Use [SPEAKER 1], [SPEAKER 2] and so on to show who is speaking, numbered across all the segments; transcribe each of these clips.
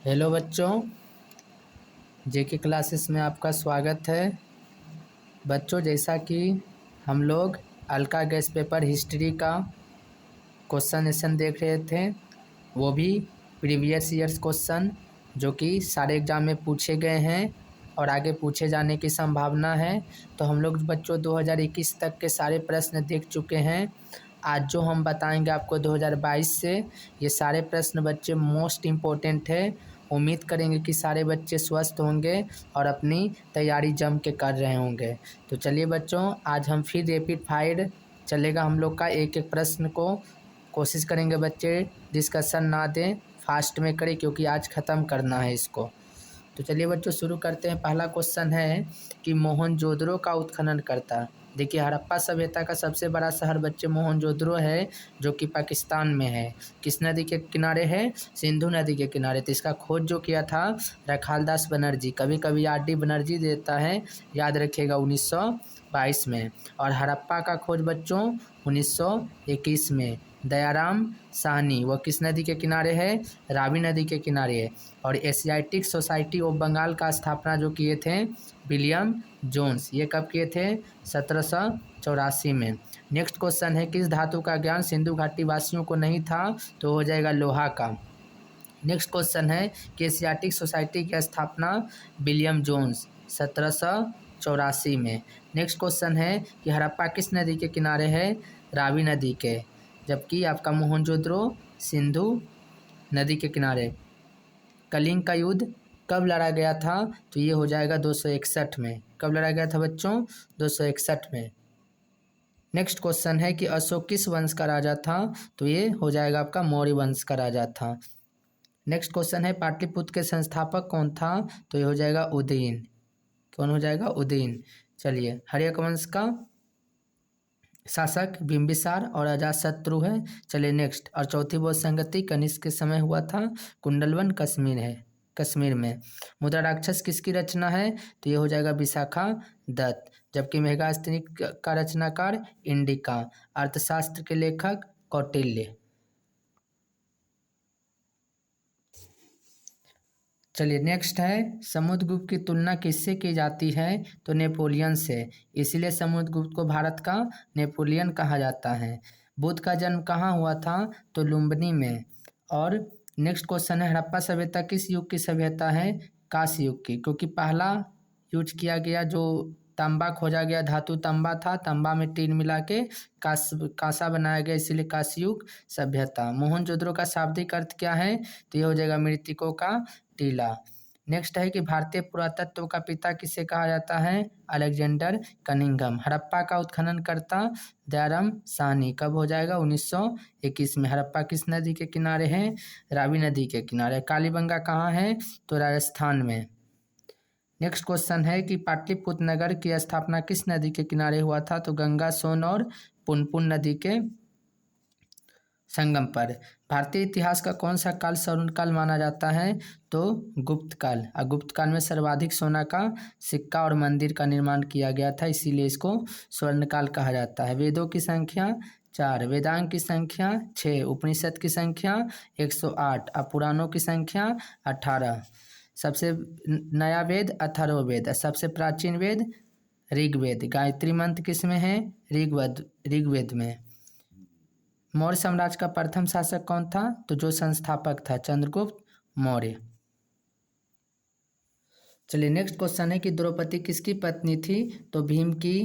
[SPEAKER 1] Hello बच्चों, जेके classes में आपका स्वागत है। बच्चों, जैसा कि हम लोग अल्का गैस पेपर हिस्ट्री का क्वेश्चन एशन देख रहे थे, वो भी प्रीवियस ईयर्स क्वेश्चन जो कि सारे एग्जाम में पूछे गए हैं और आगे पूछे जाने की संभावना है। तो हम लोग बच्चों 2021 तक के सारे प्रश्न देख चुके हैं। आज जो हम बताएंगे आपको 2022 से, ये सारे प्रश्न बच्चे मोस्ट इम्पोर्टेंट है। उम्मीद करेंगे कि सारे बच्चे स्वस्थ होंगे और अपनी तैयारी जम के कर रहे होंगे। तो चलिए बच्चों, आज हम फिर रैपिड फायर चलेगा हम लोग का। एक एक प्रश्न को कोशिश करेंगे बच्चे डिस्कशन ना दें, फास्ट में करें क्योंकि आज ख़त्म करना है इसको। तो चलिए बच्चों शुरू करते हैं। पहला क्वेश्चन है कि मोहनजोदड़ो का उत्खनन करता। देखिए, हड़प्पा सभ्यता का सबसे बड़ा शहर बच्चे मोहनजोदड़ो है, जो कि पाकिस्तान में है। किस नदी के किनारे है? सिंधु नदी के किनारे। तो इसका खोज जो किया था रखालदास बनर्जी। कभी कभी आर.डी. बनर्जी देता है, याद रखिएगा, 1922 में। और हड़प्पा का खोज बच्चों 1921 में। दयाराम साहनी, वो किस नदी के किनारे है? रावी नदी के किनारे है। और एशियाटिक सोसाइटी ऑफ बंगाल का स्थापना जो किए थे विलियम जोन्स, ये कब किए थे? 1784 में। नेक्स्ट क्वेश्चन है, किस धातु का ज्ञान सिंधु घाटी वासियों को नहीं था? तो हो जाएगा लोहा का। नेक्स्ट क्वेश्चन है कि एशियाटिक सोसाइटी की स्थापना विलियम जोन्स 1784 में। नेक्स्ट क्वेश्चन है कि हड़प्पा किस नदी के किनारे है? रावी नदी के, जबकि आपका मोहनजोदड़ो सिंधु नदी के किनारे। कलिंग का युद्ध कब लड़ा गया था? तो ये हो जाएगा 261 में। कब लड़ा गया था बच्चों? 261 में। नेक्स्ट क्वेश्चन है कि अशोक किस वंश का राजा था? तो ये हो जाएगा आपका मौर्य वंश का राजा था। नेक्स्ट क्वेश्चन है पाटलिपुत्र के संस्थापक कौन था? तो ये हो जाएगा उदयन। कौन हो जाएगा? उदयन। चलिए, हर्यक वंश का शासक बिंबिसार और अजातशत्रु है। चलिए नेक्स्ट। और चौथी बहुत संगति कनिष्क के समय हुआ था। कुंडलवन कश्मीर है, कश्मीर में। मुद्रा राक्षस किसकी रचना है? तो ये हो जाएगा विशाखा दत्त। जबकि मेघास्तिनी का रचनाकार इंडिका। अर्थशास्त्र के लेखक कौटिल्य। चलिए नेक्स्ट है, समुद्रगुप्त की तुलना किससे की जाती है? तो नेपोलियन से। इसलिए समुद्रगुप्त को भारत का नेपोलियन कहा जाता है। बुद्ध का जन्म कहाँ हुआ था? तो लुम्बिनी में। और नेक्स्ट क्वेश्चन है, हड़प्पा सभ्यता किस युग की सभ्यता है? कांस्य युग की, क्योंकि पहला यूज किया गया जो तांबा खोजा गया, धातु तांबा था, तांबा में टीन मिला के कांसा बनाया गया, इसीलिए कांस्य युग सभ्यता। मोहनजोदड़ो का शाब्दिक अर्थ क्या है? तो ये हो जाएगा मृतकों का टीला। नेक्स्ट है कि भारतीय पुरातत्व का पिता किसे कहा जाता है? Alexander Cunningham. हड़प्पा का उत्खनन करता दयाराम साहनी। कब हो जाएगा? 1921 में। हड़प्पा किस नदी के किनारे है? रावी नदी के किनारे। कालीबंगा कहाँ है? तो राजस्थान में। नेक्स्ट क्वेश्चन है कि पाटलिपुत्र नगर की स्थापना किस नदी के किनारे हुआ था? तो गंगा, सोन और पुनपुन नदी के संगम पर। भारतीय इतिहास का कौन सा काल स्वर्ण काल माना जाता है? तो गुप्त काल। और गुप्त काल में सर्वाधिक सोना का सिक्का और मंदिर का निर्माण किया गया था, इसीलिए इसको स्वर्ण काल कहा जाता है। वेदों की संख्या 4, वेदांग की संख्या 6, उपनिषद की संख्या 108 और पुराणों की संख्या 18। सबसे नया वेद अथर्ववेद, सबसे प्राचीन वेद ऋग्वेद। गायत्री मंत्र किस में है? ऋग्वेद में। मौर्य साम्राज्य का प्रथम शासक कौन था? तो जो संस्थापक था चंद्रगुप्त मौर्य। चलिए नेक्स्ट क्वेश्चन है कि द्रौपदी किसकी पत्नी थी? तो भीम की,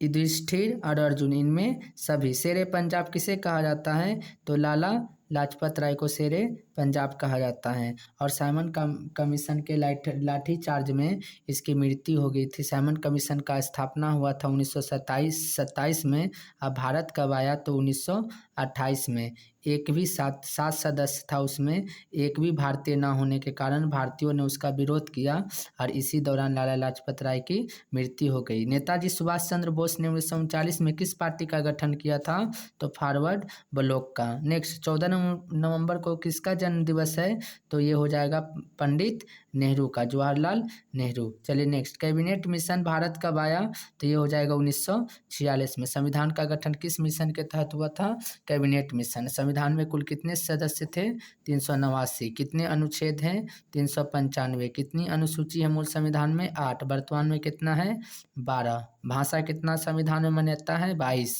[SPEAKER 1] युधिष्ठिर और अर्जुन, इनमें सभी। शेरे पंजाब किसे कहा जाता है? तो लाला लाजपत राय को शेरे पंजाब कहा जाता है। और साइमन कमीशन के लाठी चार्ज में इसकी मृत्यु हो गई थी। साइमन कमीशन का स्थापना हुआ था 1927 में। अब भारत कब आया? तो 1928 में। एक भी सात सदस्य था उसमें, एक भी भारतीय ना होने के कारण भारतीयों ने उसका विरोध किया और इसी दौरान लाला लाजपत राय की मृत्यु हो गई। नेताजी सुभाष चंद्र बोस ने 1939 में किस पार्टी का गठन किया था? तो फॉरवर्ड ब्लॉक का। नेक्स्ट, 14 नवंबर को किसका जन्म दिवस है? तो ये हो जाएगा पंडित नेहरू का, जवाहरलाल नेहरू। चलिए नेक्स्ट, कैबिनेट मिशन भारत कब आया? तो ये हो जाएगा 1946 में। संविधान का गठन किस मिशन के तहत हुआ था? Cabinet mission. संविधान में कुल कितने सदस्य थे? 389। कितने अनुच्छेद हैं? 395। कितनी अनुसूची है मूल संविधान में? 8। वर्तमान में कितना है? 12। भाषा कितना संविधान में मान्यता है? 22।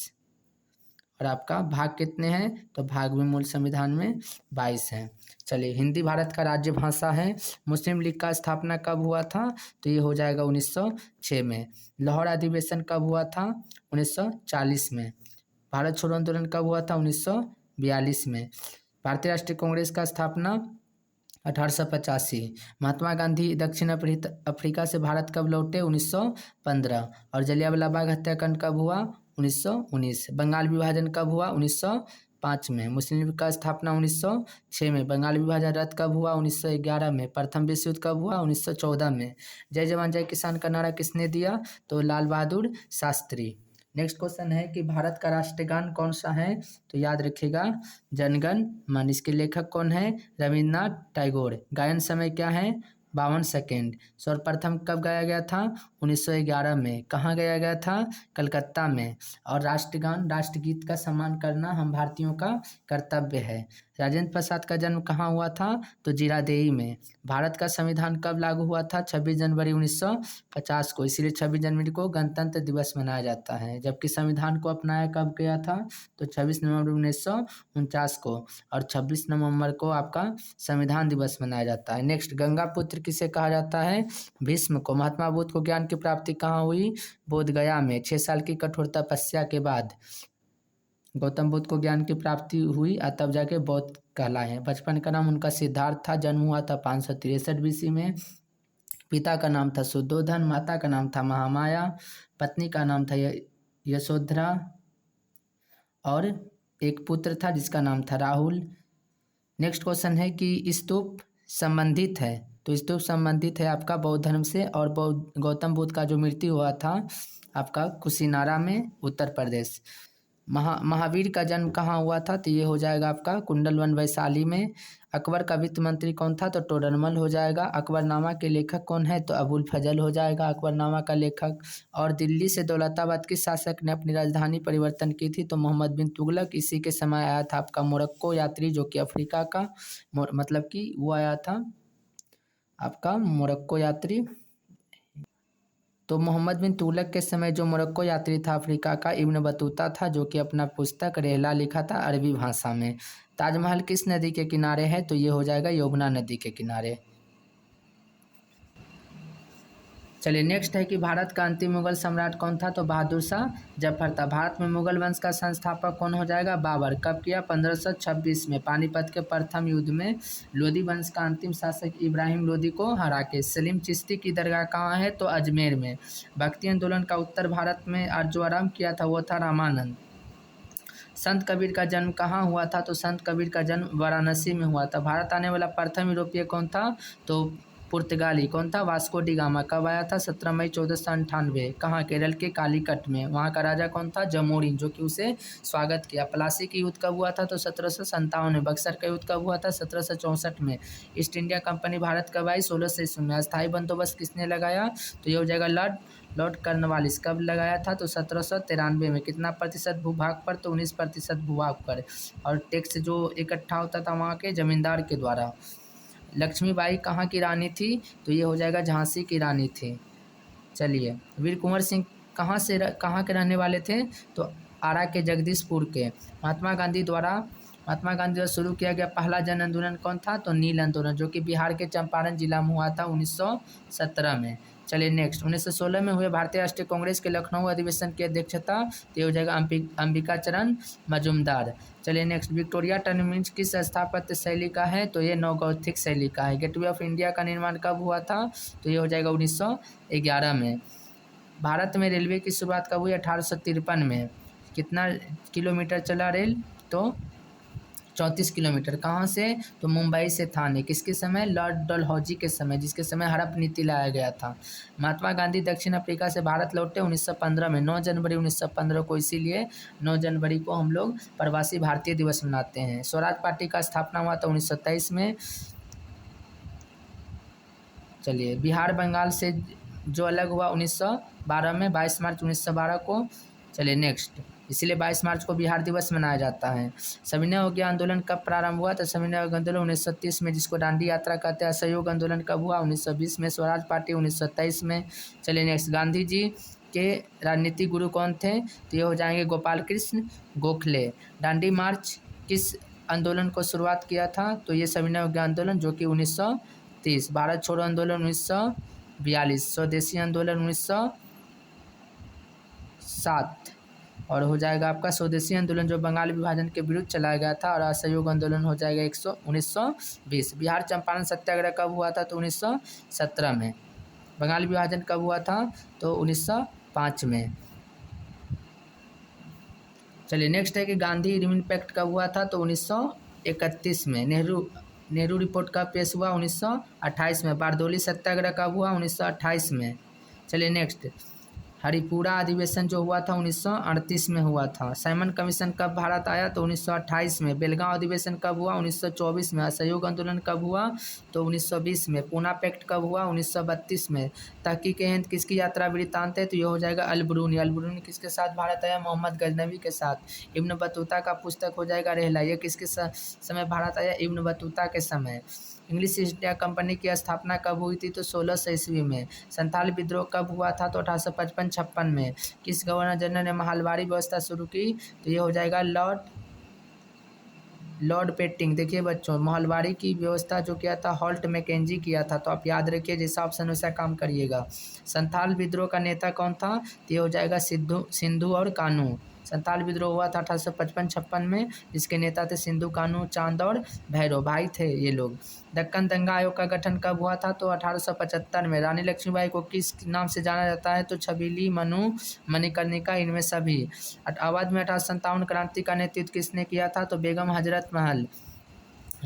[SPEAKER 1] और आपका भाग कितने हैं? तो भाग भी मूल संविधान में 22 हैं। चलिए, हिंदी भारत का राज्य भाषा है। मुस्लिम लीग का स्थापना कब हुआ था? तो ये हो जाएगा 1906 में। लाहौर अधिवेशन कब हुआ था? 1940 में। भारत छोड़ो आंदोलन कब हुआ था? 1942 में। भारतीय राष्ट्रीय कांग्रेस का स्थापना 1885। महात्मा गांधी दक्षिण अफ्रीका से भारत कब लौटे? 1915। और जलियांवाला बाग हत्याकांड कब हुआ? 1919। बंगाल विभाजन कब हुआ? 1905 में। मुस्लिम लीग का स्थापना 1906 में। बंगाल विभाजन रद्द कब हुआ? 1911 में। प्रथम विश्व युद्ध कब हुआ? 1914 में। जय जवान जय किसान का नारा किसने दिया? तो लाल बहादुर शास्त्री। नेक्स्ट क्वेश्चन है कि भारत का राष्ट्रगान कौन सा है? तो याद रखिएगा, जनगण मन। इसके लेखक कौन है? रविन्द्रनाथ टैगोर। गायन समय क्या है? 52 सेकेंड। सर्वप्रथम कब गाया गया था? 1911 में। कहाँ गाया गया था? कलकत्ता में। और राष्ट्रगान राष्ट्रगीत का सम्मान करना हम भारतीयों का कर्तव्य है। राजेंद्र प्रसाद का जन्म कहाँ हुआ था? तो जीरादेई में। भारत का संविधान कब लागू हुआ था? 26 जनवरी 1950 को। इसीलिए 26 जनवरी को गणतंत्र दिवस मनाया जाता है। जबकि संविधान को अपनाया कब गया था? तो 26 नवंबर 1949 को। और 26 नवंबर को आपका संविधान दिवस मनाया जाता है। नेक्स्ट, गंगा पुत्र किसे कहा जाता है? भीष्म को। महात्मा बुद्ध को ज्ञान की प्राप्ति कहाँ हुई? बोध गया में। 6 साल की कठोर तपस्या के बाद गौतम बुद्ध को ज्ञान की प्राप्ति हुई और तब जाके बौद्ध कहलाए। बचपन का नाम उनका सिद्धार्थ था। जन्म हुआ था 563 BC में। पिता का नाम था शुद्धोधन, माता का नाम था महामाया, पत्नी का नाम था यशोधरा और एक पुत्र था जिसका नाम था राहुल। नेक्स्ट क्वेश्चन है कि स्तूप संबंधित है? तो स्तूप संबंधित है आपका बौद्ध धर्म से। और गौतम बुद्ध का जो मृत्यु हुआ था आपका कुशीनारा में, उत्तर प्रदेश। महावीर का जन्म कहाँ हुआ था? तो ये हो जाएगा आपका कुंडलवन वैशाली में। अकबर का वित्त मंत्री कौन था? तो टोडरमल हो जाएगा। अकबरनामा के लेखक कौन है? तो अबुल फजल हो जाएगा अकबरनामा का लेखक। और दिल्ली से दौलताबाद किस शासक ने अपनी राजधानी परिवर्तन की थी? तो मोहम्मद बिन तुगलक। इसी के समय आया था आपका मोरक्को यात्री, जो कि अफ्रीका का मतलब कि वो आया था आपका मोरक्को यात्री। तो मोहम्मद बिन तुगलक के समय जो मोरक्को यात्री था अफ्रीका का, इब्न बतूता था, जो कि अपना पुस्तक रेहला लिखा था अरबी भाषा में। ताजमहल किस नदी के किनारे है? तो ये हो जाएगा यमुना नदी के किनारे। चलिए, नेक्स्ट है कि भारत का अंतिम मुगल सम्राट कौन था? तो बहादुर शाह जफर था। भारत में मुगल वंश का संस्थापक कौन हो जाएगा? बाबर। कब किया? 1526 में। पानीपत के प्रथम युद्ध में लोधी वंश का अंतिम शासक इब्राहिम लोधी को हरा के। सलीम चिश्ती की दरगाह कहाँ है? तो अजमेर में। भक्ति आंदोलन का उत्तर भारत में जो आरंभ किया था वो था रामानंद। संत कबीर का जन्म कहाँ हुआ था? तो संत कबीर का जन्म वाराणसी में हुआ था। भारत आने वाला प्रथम यूरोपीय कौन था? तो पुर्तगाली। कौन था? Vasco D gamma. कब आया था? 17 मई 1498। कहाँ? केरल के कालीकट में। वहाँ का राजा कौन था? जमोरिन, जो कि उसे स्वागत किया। प्लासी की युद्ध कब हुआ था? तो 1757 में। बक्सर का युद्ध कब हुआ था? 1764 में। ईस्ट इंडिया कंपनी भारत कब आई? 1600 में। अस्थायी बंदोबस्त किसने लगाया? तो ये हो जाएगा लॉर्ड कर्नवालिस। कब लगाया था? तो 1793 में। कितना प्रतिशत भूभाग पर? तो 19% भूभाग पर। और टैक्स जो इकट्ठा होता था वहाँ के जमींदार के द्वारा। लक्ष्मीबाई कहाँ की रानी थी? तो ये हो जाएगा झांसी की रानी थी। चलिए, वीर कुंवर सिंह कहाँ के रहने वाले थे? तो आरा के जगदीशपुर के। महात्मा गांधी द्वारा शुरू किया गया पहला जन आंदोलन कौन था? तो नील आंदोलन, जो कि बिहार के चंपारण जिला में हुआ था 1917 में। चलिए, नेक्स्ट, 1916 में हुए भारतीय राष्ट्रीय कांग्रेस के लखनऊ अधिवेशन की अध्यक्षता तो हो जाएगा अंबिका चरण मजूमदार। चलिए, नेक्स्ट, विक्टोरिया टर्मिनस किस स्थापत्य शैली का है? तो ये नवगोथिक शैली का है। गेटवे ऑफ इंडिया का निर्माण कब हुआ था? तो ये हो जाएगा 1911 में। भारत में रेलवे की शुरुआत कब हुई? 1853 में। कितना किलोमीटर चला रेल? तो 34 किलोमीटर। कहाँ से? तो मुंबई से थाने। किसके समय? लॉर्ड डलहौजी के समय, जिसके समय हड़प नीति लाया गया था। महात्मा गांधी दक्षिण अफ्रीका से भारत लौटे 1915 में, 9 जनवरी 1915 को। इसीलिए 9 जनवरी को हम लोग प्रवासी भारतीय दिवस मनाते हैं। स्वराज पार्टी का स्थापना हुआ था 1923 में। चलिए, बिहार बंगाल से जो अलग हुआ 1912 में, 22 मार्च 1912 को। चलिए, नेक्स्ट, इसीलिए 22 मार्च को बिहार दिवस मनाया जाता है। सविनय अवज्ञा आंदोलन कब प्रारंभ हुआ? तो सविनय अवज्ञा आंदोलन 1930 में, जिसको दांडी यात्रा कहते हैं। असहयोग आंदोलन कब हुआ? 1920 में। स्वराज पार्टी 1923 में। चलिए नेक्स्ट, गांधी जी के राजनीतिक गुरु कौन थे? तो ये हो जाएंगे गोपाल कृष्ण गोखले। दांडी मार्च किस आंदोलन को शुरुआत किया था? तो ये सविनय अवज्ञा आंदोलन, जो कि 1930। भारत छोड़ो आंदोलन 1942। स्वदेशी आंदोलन 1907 और हो जाएगा आपका स्वदेशी आंदोलन जो बंगाल विभाजन के विरुद्ध चलाया गया था। और असहयोग आंदोलन हो जाएगा 1920। बिहार चंपारण सत्याग्रह कब हुआ था? तो 1917 में। बंगाल विभाजन कब हुआ था? तो 1905 में। चलिए नेक्स्ट है कि गांधी इरविन पैक्ट कब हुआ था? तो 1931 में। नेहरू रिपोर्ट कब पेश हुआ? 1928 में। बारदोली सत्याग्रह कब हुआ? 1928 में। चलिए नेक्स्ट, हरिपुरा अधिवेशन जो हुआ था 1938 में हुआ था। साइमन कमीशन कब भारत आया? तो 1928 में। बेलगांव अधिवेशन कब हुआ? 1924 में। असहयोग आंदोलन कब हुआ? तो 1920 में। पूना पैक्ट कब हुआ? 1932 में। तहकीक-ए-हिंद किसकी यात्रा वृत्तांत है? तो ये हो जाएगा अल-बरूनी। अल-बरूनी किसके साथ भारत आया? मोहम्मद गजनवी के साथ। इब्न बतूता का पुस्तक हो जाएगा रहला। ये किसके समय भारत आया? इब्न बतूता के समय। इंग्लिश ईस्ट इंडिया कंपनी की स्थापना कब हुई थी? तो 1600 ईस्वी में। संथाल विद्रोह कब हुआ था? तो 1855-56 में। किस गवर्नर जनरल ने महलवारी व्यवस्था शुरू की? तो ये हो जाएगा लॉर्ड पेटिंग। देखिए बच्चों, महलवारी की व्यवस्था जो किया था हॉल्ट मैकेंजी किया था। तो आप याद रखिए, जैसा ऑप्शन वैसा काम करिएगा। संथाल विद्रोह का नेता कौन था? तो ये हो जाएगा सिंधु और कानू। संथाल विद्रोह हुआ था 1855-56 में, जिसके नेता थे सिंधु कानू, चांद और भैरव, भाई थे ये लोग। दक्कन दंगा आयोग का गठन कब हुआ था? तो 1875 में। रानी लक्ष्मीबाई को किस नाम से जाना जाता है? तो छबीली, मनु, मणिकर्णिका, इनमें सभी। अवध में 1857 क्रांति का नेतृत्व किसने किया था? तो बेगम हजरत महल।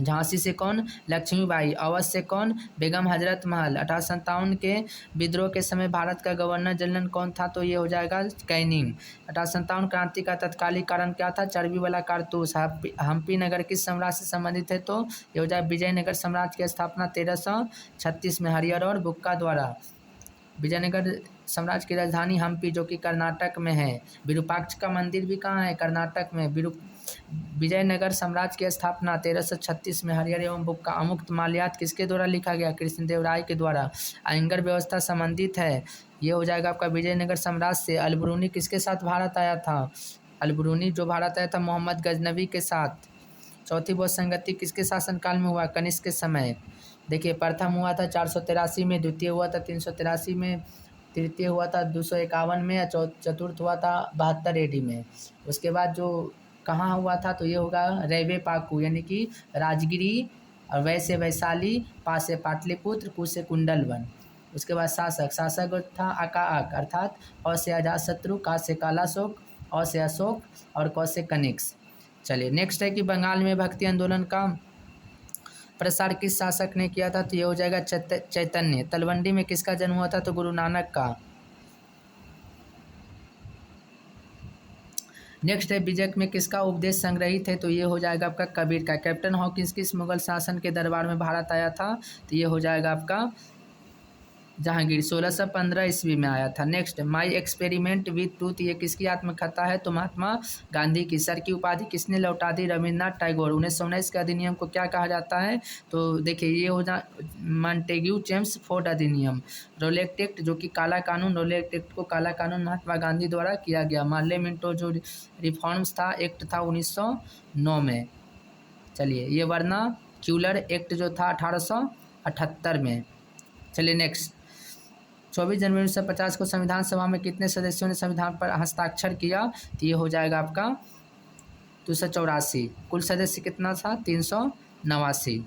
[SPEAKER 1] झांसी से कौन? लक्ष्मीबाई। अवध से कौन? बेगम हजरत महल। 1857 के विद्रोह के समय भारत का गवर्नर जनरल कौन था? तो ये हो जाएगा कैनिंग। 1857 क्रांति का तत्कालिक कारण क्या था? चर्बी वाला कारतूस। हम्पी नगर किस साम्राज्य से संबंधित है? तो ये हो जाएगा विजयनगर साम्राज्य की स्थापना 1336 में हरिहर और बुक्का द्वारा। विजयनगर साम्राज्य की राजधानी हम्पी, जो कि कर्नाटक में है। विरूपाक्ष का मंदिर भी कहाँ है? कर्नाटक में। विजयनगर साम्राज्य की स्थापना 1336 में हरिहर एवं बुक्का। अमुक्त माल्यात किसके द्वारा लिखा गया? कृष्णदेव राय के द्वारा। आयंगर व्यवस्था संबंधित है, ये हो जाएगा आपका विजयनगर साम्राज्य से। अल-बरूनी किसके साथ भारत आया था? अल-बरूनी जो भारत आया था मोहम्मद गजनवी के साथ। चौथी बौद्ध संगति किसके शासनकाल में हुआ? कनिष्क के समय। देखिए, प्रथम हुआ था 483 में, द्वितीय हुआ था 383 में, तृतीय हुआ था 251 में, या चतुर्थ हुआ था 72 AD में। उसके बाद जो कहाँ हुआ था? तो ये होगा रैवे पाकू, यानी कि राजगिरी, और वैसे वैशाली, पा से पाटलिपुत्र, कु से कुंडलवन। उसके बाद शासक था अकाअक, अर्थात अ से अजातशत्रु, का से कालाशोक, अ से अशोक और क से कनिष्क। चलिए नेक्स्ट है कि बंगाल में भक्ति आंदोलन का प्रसार किस शासक ने किया था? तो ये हो जाएगा चैतन्य। तलवंडी में किसका जन्म हुआ था? तो गुरु नानक का। नेक्स्ट है बीजक में किसका उपदेश संग्रहित है? तो ये हो जाएगा आपका कबीर का। कैप्टन हॉकिंस किस मुगल शासन के दरबार में भारत आया था? तो ये हो जाएगा आपका जहांगीर। 1615 ईस्वी में आया था। Next, my experiment with truth, ये किसकी आत्मकथा है? तो महात्मा गांधी की। सर की उपाधि किसने लौटा दी? रविन्द्रनाथ टैगोर। 1919 के अधिनियम को क्या कहा जाता है? तो देखिए ये हो जा मॉन्टेग्यू जेम्स फोर्ड अधिनियम। रोलेट एक्ट जो कि काला कानून, रोलेट एक्ट को काला कानून महात्मा गांधी द्वारा किया गया। मार्ले मिंटो जो रिफॉर्म्स था एक्ट था 1909 में। चलिए, ये वर्नाक्यूलर एक्ट जो था 1878 में। चलिए नेक्स्ट, 24 जनवरी 1950 को संविधान सभा में कितने सदस्यों ने संविधान पर हस्ताक्षर किया? तो ये हो जाएगा आपका 284। कुल सदस्य कितना था? 389।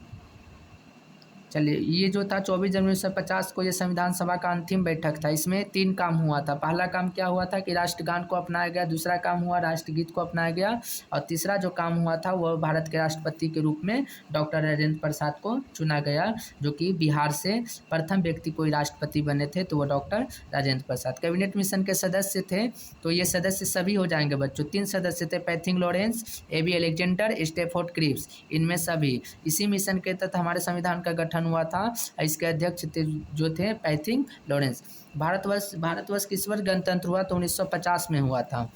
[SPEAKER 1] चलिए, ये जो था 24 जनवरी 1950 को ये संविधान सभा का अंतिम बैठक था। इसमें 3 काम हुआ था। पहला काम क्या हुआ था कि राष्ट्रगान को अपनाया गया, दूसरा काम हुआ राष्ट्रगीत को अपनाया गया, और तीसरा जो काम हुआ था वह भारत के राष्ट्रपति के रूप में डॉक्टर राजेंद्र प्रसाद को चुना गया, जो कि बिहार से प्रथम व्यक्ति कोई राष्ट्रपति बने थे, तो वह doctor Rajendra Prasad. Cabinet mission के सदस्य थे, तो ये सदस्य सभी हो जाएंगे बच्चों। 3 सदस्य थे, Pethick Lawrence, A B Alexander, Stafford Cripps, इनमें सभी। इसी मिशन के तहत हमारे संविधान का गठन हुआ था। इसके अध्यक्ष जो थे पैथिंग लॉरेंस। भारतवर्ष किस वर्ष गणतंत्र हुआ? तो 1950 में हुआ था।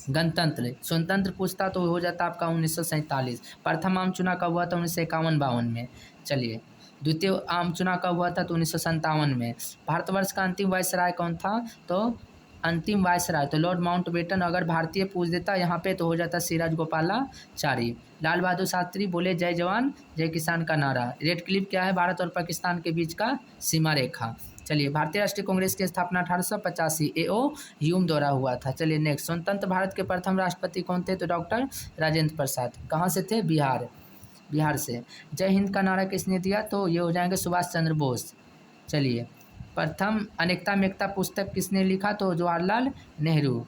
[SPEAKER 1] गणतंत्र स्वतंत्र पूछता तो हो जाता आपका 1947। प्रथम आम चुनाव कब हुआ था? 1951-52 में। चलिए, द्वितीय आम चुनाव कब हुआ था? तो 1957 में। भारतवर्ष का अंतिम वायसराय कौन था? तो अंतिम वायसराय तो लॉर्ड माउंटबेटन। अगर भारतीय पूछ देता यहाँ पे तो हो जाता सिराज गोपालाचारी। लाल बहादुर शास्त्री बोले जय जवान जय किसान का नारा। रेड क्लिफ क्या है? भारत और पाकिस्तान के बीच का सीमा रेखा। चलिए, भारतीय राष्ट्रीय कांग्रेस की स्थापना 1885 एओ ह्यूम द्वारा हुआ था। चलिए नेक्स्ट, स्वतंत्र भारत के प्रथम राष्ट्रपति कौन थे? तो डॉक्टर राजेंद्र प्रसाद। कहाँ से थे? बिहार से। जय हिंद का नारा किसने दिया? तो ये हो जाएंगे सुभाष चंद्र बोस। चलिए, प्रथम अनेकता में एकता पुस्तक किसने लिखा? तो जवाहरलाल नेहरू।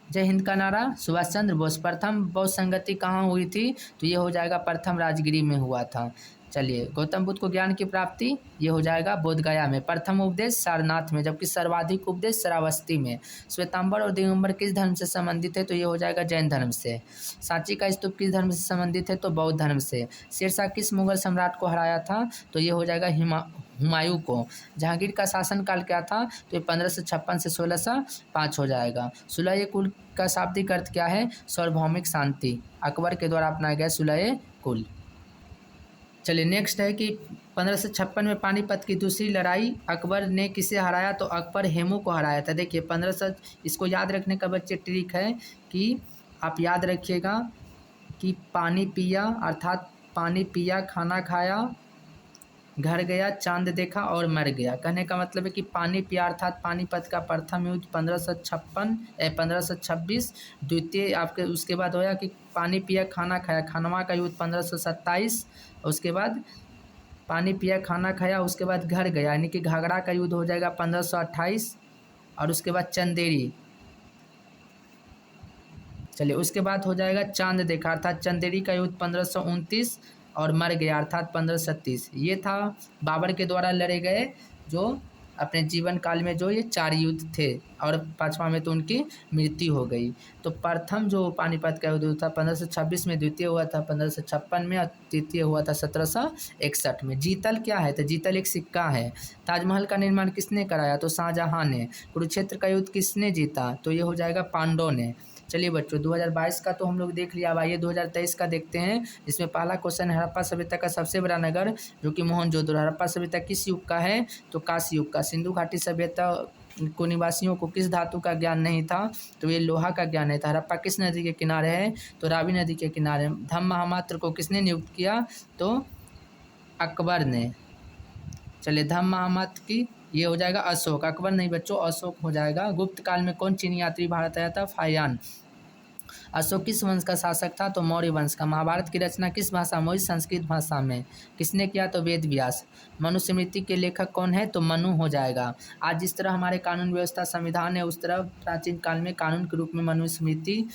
[SPEAKER 1] जय हिंद का नारा सुभाष चंद्र बोस। प्रथम बौद्ध संगति कहाँ हुई थी? तो ये हो जाएगा प्रथम राजगिरी में हुआ था। चलिए, गौतम बुद्ध को ज्ञान की प्राप्ति ये हो जाएगा बोध गया में। प्रथम उपदेश सारनाथ में, जबकि सर्वाधिक उपदेश श्रावस्ती में। श्वेतांबर और दिगंबर किस धर्म से संबंधित है? तो ये हो जाएगा जैन धर्म से। सांची का स्तूप किस धर्म से संबंधित है? तो बौद्ध धर्म से। शेरशाह किस मुगल सम्राट को हराया था? तो ये हो जाएगा हुमायूं को। जहांगीर का शासनकाल क्या था? तो ये 1556 से 1605 हो जाएगा। सुलह कुल का शाब्दिक अर्थ क्या है? सार्वभौमिक शांति। अकबर के द्वारा अपनाया गया सुलह कुल। चलिए नेक्स्ट है कि 1556 में पानीपत की दूसरी लड़ाई अकबर ने किसे हराया? तो अकबर हेमू को हराया था। देखिए 1500, इसको याद रखने का बच्चे ट्रिक है कि आप याद रखिएगा कि पानी पिया अर्थात पानी पिया, खाना खाया, घर गया, चांद देखा और मर गया। कहने का मतलब है कि पानी पिया अर्थात पानीपत का प्रथम युद्ध 1526। द्वितीय आपके उसके बाद होया कि पानी पिया खाना खाया, खानवा का युद्ध 1527। उसके बाद पानी पिया खाना खाया, उसके बाद घर गया यानी कि घाघरा का युद्ध हो जाएगा 1528। और उसके बाद चंदेरी। चलिए, उसके बाद हो जाएगा चांद देखा अर्थात चंदेरी का युद्ध 1529। और मर गया अर्थात 1537। ये था बाबर के द्वारा लड़े गए जो अपने जीवन काल में जो ये 4 युद्ध थे, और 5वां में तो उनकी मृत्यु हो गई। तो प्रथम जो पानीपत का युद्ध था 1526 में, द्वितीय हुआ था 1556 में, और तृतीय हुआ था 1761 में। जीतल क्या है? तो जीतल एक सिक्का है। ताजमहल का निर्माण किसने कराया? तो शाहजहां ने। कुरुक्षेत्र का युद्ध किसने जीता? तो ये हो जाएगा पांडवों ने। चलिए बच्चों, 2022 का तो हम लोग देख लिया। अब आइए 2023 का देखते हैं। इसमें पहला क्वेश्चन है, हड़प्पा सभ्यता का सबसे बड़ा नगर जो कि मोहनजोदड़ो। हड़प्पा सभ्यता किस युग का है? तो कांस्य युग का। सिंधु घाटी सभ्यता को निवासियों को किस धातु का ज्ञान नहीं था? तो ये लोहा का ज्ञान है। था हड़प्पा किस नदी के किनारे है? तो रावी नदी के किनारे। धम्म महामात्र को किसने नियुक्त किया? तो अकबर ने। चलिए, धम्म महामात्र की ये हो जाएगा अशोक। अकबर नहीं बच्चों, अशोक हो जाएगा। गुप्त काल में कौन चीनी यात्री भारत आया था? फायान। अशोक किस वंश का शासक था? तो मौर्य वंश का। महाभारत की रचना किस भाषा में हुई? संस्कृत भाषा में। किसने किया? तो वेद व्यास। मनुस्मृति के लेखक कौन है? तो मनु हो जाएगा। आज जिस तरह हमारे कानून व्यवस्था संविधान है, उस तरह प्राचीन काल में कानून के रूप में मनुस्मृति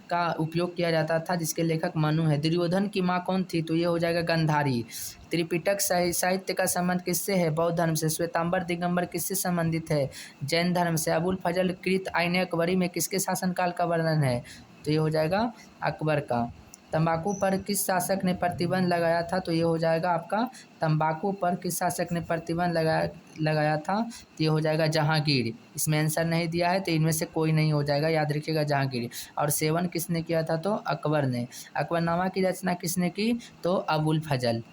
[SPEAKER 1] का उपयोग किया जाता था, जिसके लेखक मनु है। दुर्योधन की माँ कौन थी? तो ये हो जाएगा गांधारी। त्रिपिटक साहित्य का संबंध किससे है? बौद्ध धर्म से। श्वेतांबर दिगंबर किससे संबंधित है? जैन धर्म से। अबुल फजल कृत आईन अकबरी में किसके शासनकाल का वर्णन है? तो ये हो जाएगा अकबर का। तंबाकू पर किस शासक ने प्रतिबंध लगाया था? तो ये हो जाएगा आपका तंबाकू पर किस शासक ने प्रतिबंध लगाया था? तो ये हो जाएगा जहांगीर। इसमें आंसर नहीं दिया है तो इनमें से कोई नहीं हो जाएगा, याद रखिएगा जहांगीर। और सेवन किसने किया था? तो अकबर ने। अकबरनामा की रचना किसने की? तो अबुल फजल।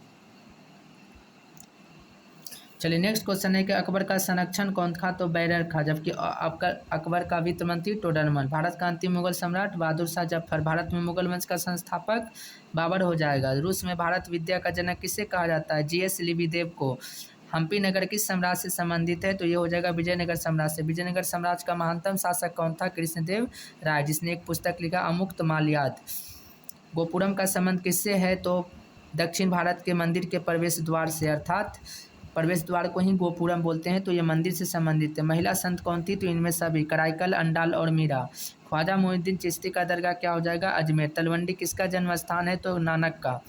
[SPEAKER 1] चलिए नेक्स्ट क्वेश्चन है कि अकबर का संरक्षण कौन था? तो बैरर था। जबकि आपका अकबर का वित्त मंत्री टोडरमल। भारत का अंतिम मुगल सम्राट बहादुर शाह जफर। भारत में मुगल वंश का संस्थापक बाबर हो जाएगा। रूस में भारत विद्या का जनक किसे कहा जाता है? जीएस लिबिदेव को। हम्पी नगर किस साम्राज्य से संबंधित है? तो ये हो जाएगा विजयनगर साम्राज्य से। विजयनगर साम्राज्य का महानतम शासक कौन था? कृष्णदेव राय, जिसने एक पुस्तक लिखा अमुक्त माल्याद। गोपुरम का संबंध किससे है? तो दक्षिण भारत के मंदिर के प्रवेश द्वार से, अर्थात प्रवेश द्वार को ही गोपुरम बोलते हैं, तो ये मंदिर से संबंधित है। महिला संत कौन थी? तो इनमें सभी कराईकल, अंडाल और मीरा। ख्वाजा मोइनुद्दीन चिश्ती का दरगाह क्या हो जाएगा? अजमेर। तलवंडी किसका जन्म स्थान है? तो नानक का।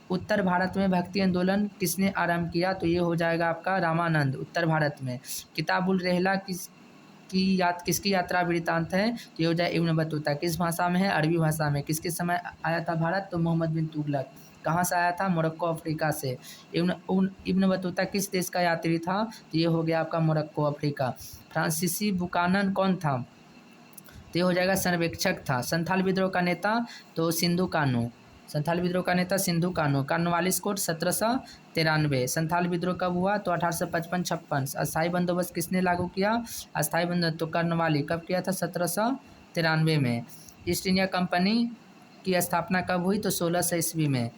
[SPEAKER 1] उत्तर भारत में भक्ति आंदोलन किसने आरंभ किया? तो ये हो जाएगा आपका रामानंद, उत्तर भारत में। किताबुल रहला किसकी यात्रा वृत्तांत है? तो ये हो जाए इब्न बतूता। किस भाषा में है? अरबी भाषा में। किसके समय आया था भारत? तो मोहम्मद बिन तुगलक। कहाँ से आया था? मोरक्को अफ्रीका से। इब्न बतूता किस देश का यात्री था? तो ये हो गया आपका मोरक्को अफ्रीका। फ्रांसीसी बुकानन कौन था? तो ये हो जाएगा सर्वेक्षक था। संथाल विद्रोह का नेता तो सिंधु कान्हू, संथाल विद्रोह का नेता सिंधु कान्हू। Cornwallis code 1793। संथाल विद्रोह कब हुआ तो 1855-56। अस्थायी बंदोबस्त किसने लागू किया, अस्थायी बंदोबस्त तो कॉर्नवाली कब किया था 1793 में। ईस्ट इंडिया कंपनी की स्थापना कब हुई तो 1600 ईस्वी में।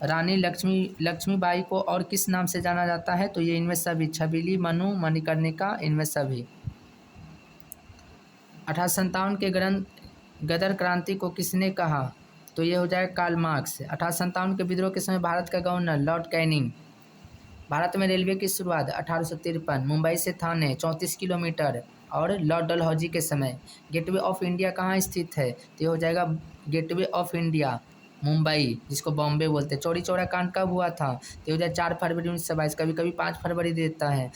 [SPEAKER 1] रानी लक्ष्मीबाई को और किस नाम से जाना जाता है तो ये इनमें सभी, छबीली, मनु, मणिकर्णिका, इनमें सभी। 1857 के गदर क्रांति को किसने कहा तो ये हो जाएगा कार्ल मार्क्स। 1857 के विद्रोह के समय भारत का गवर्नर लॉर्ड कैनिंग। भारत में रेलवे की शुरुआत 1853, मुंबई से थाने 34 किलोमीटर और लॉर्ड डलहौजी के समय। गेटवे ऑफ इंडिया कहाँ स्थित है तो ये हो जाएगा गेटवे ऑफ इंडिया मुंबई, जिसको बॉम्बे बोलते हैं। चौरी चौरा कांड कब हुआ था तो ये हो जाए 4 फरवरी 1922, कभी कभी 5 फरवरी देता है।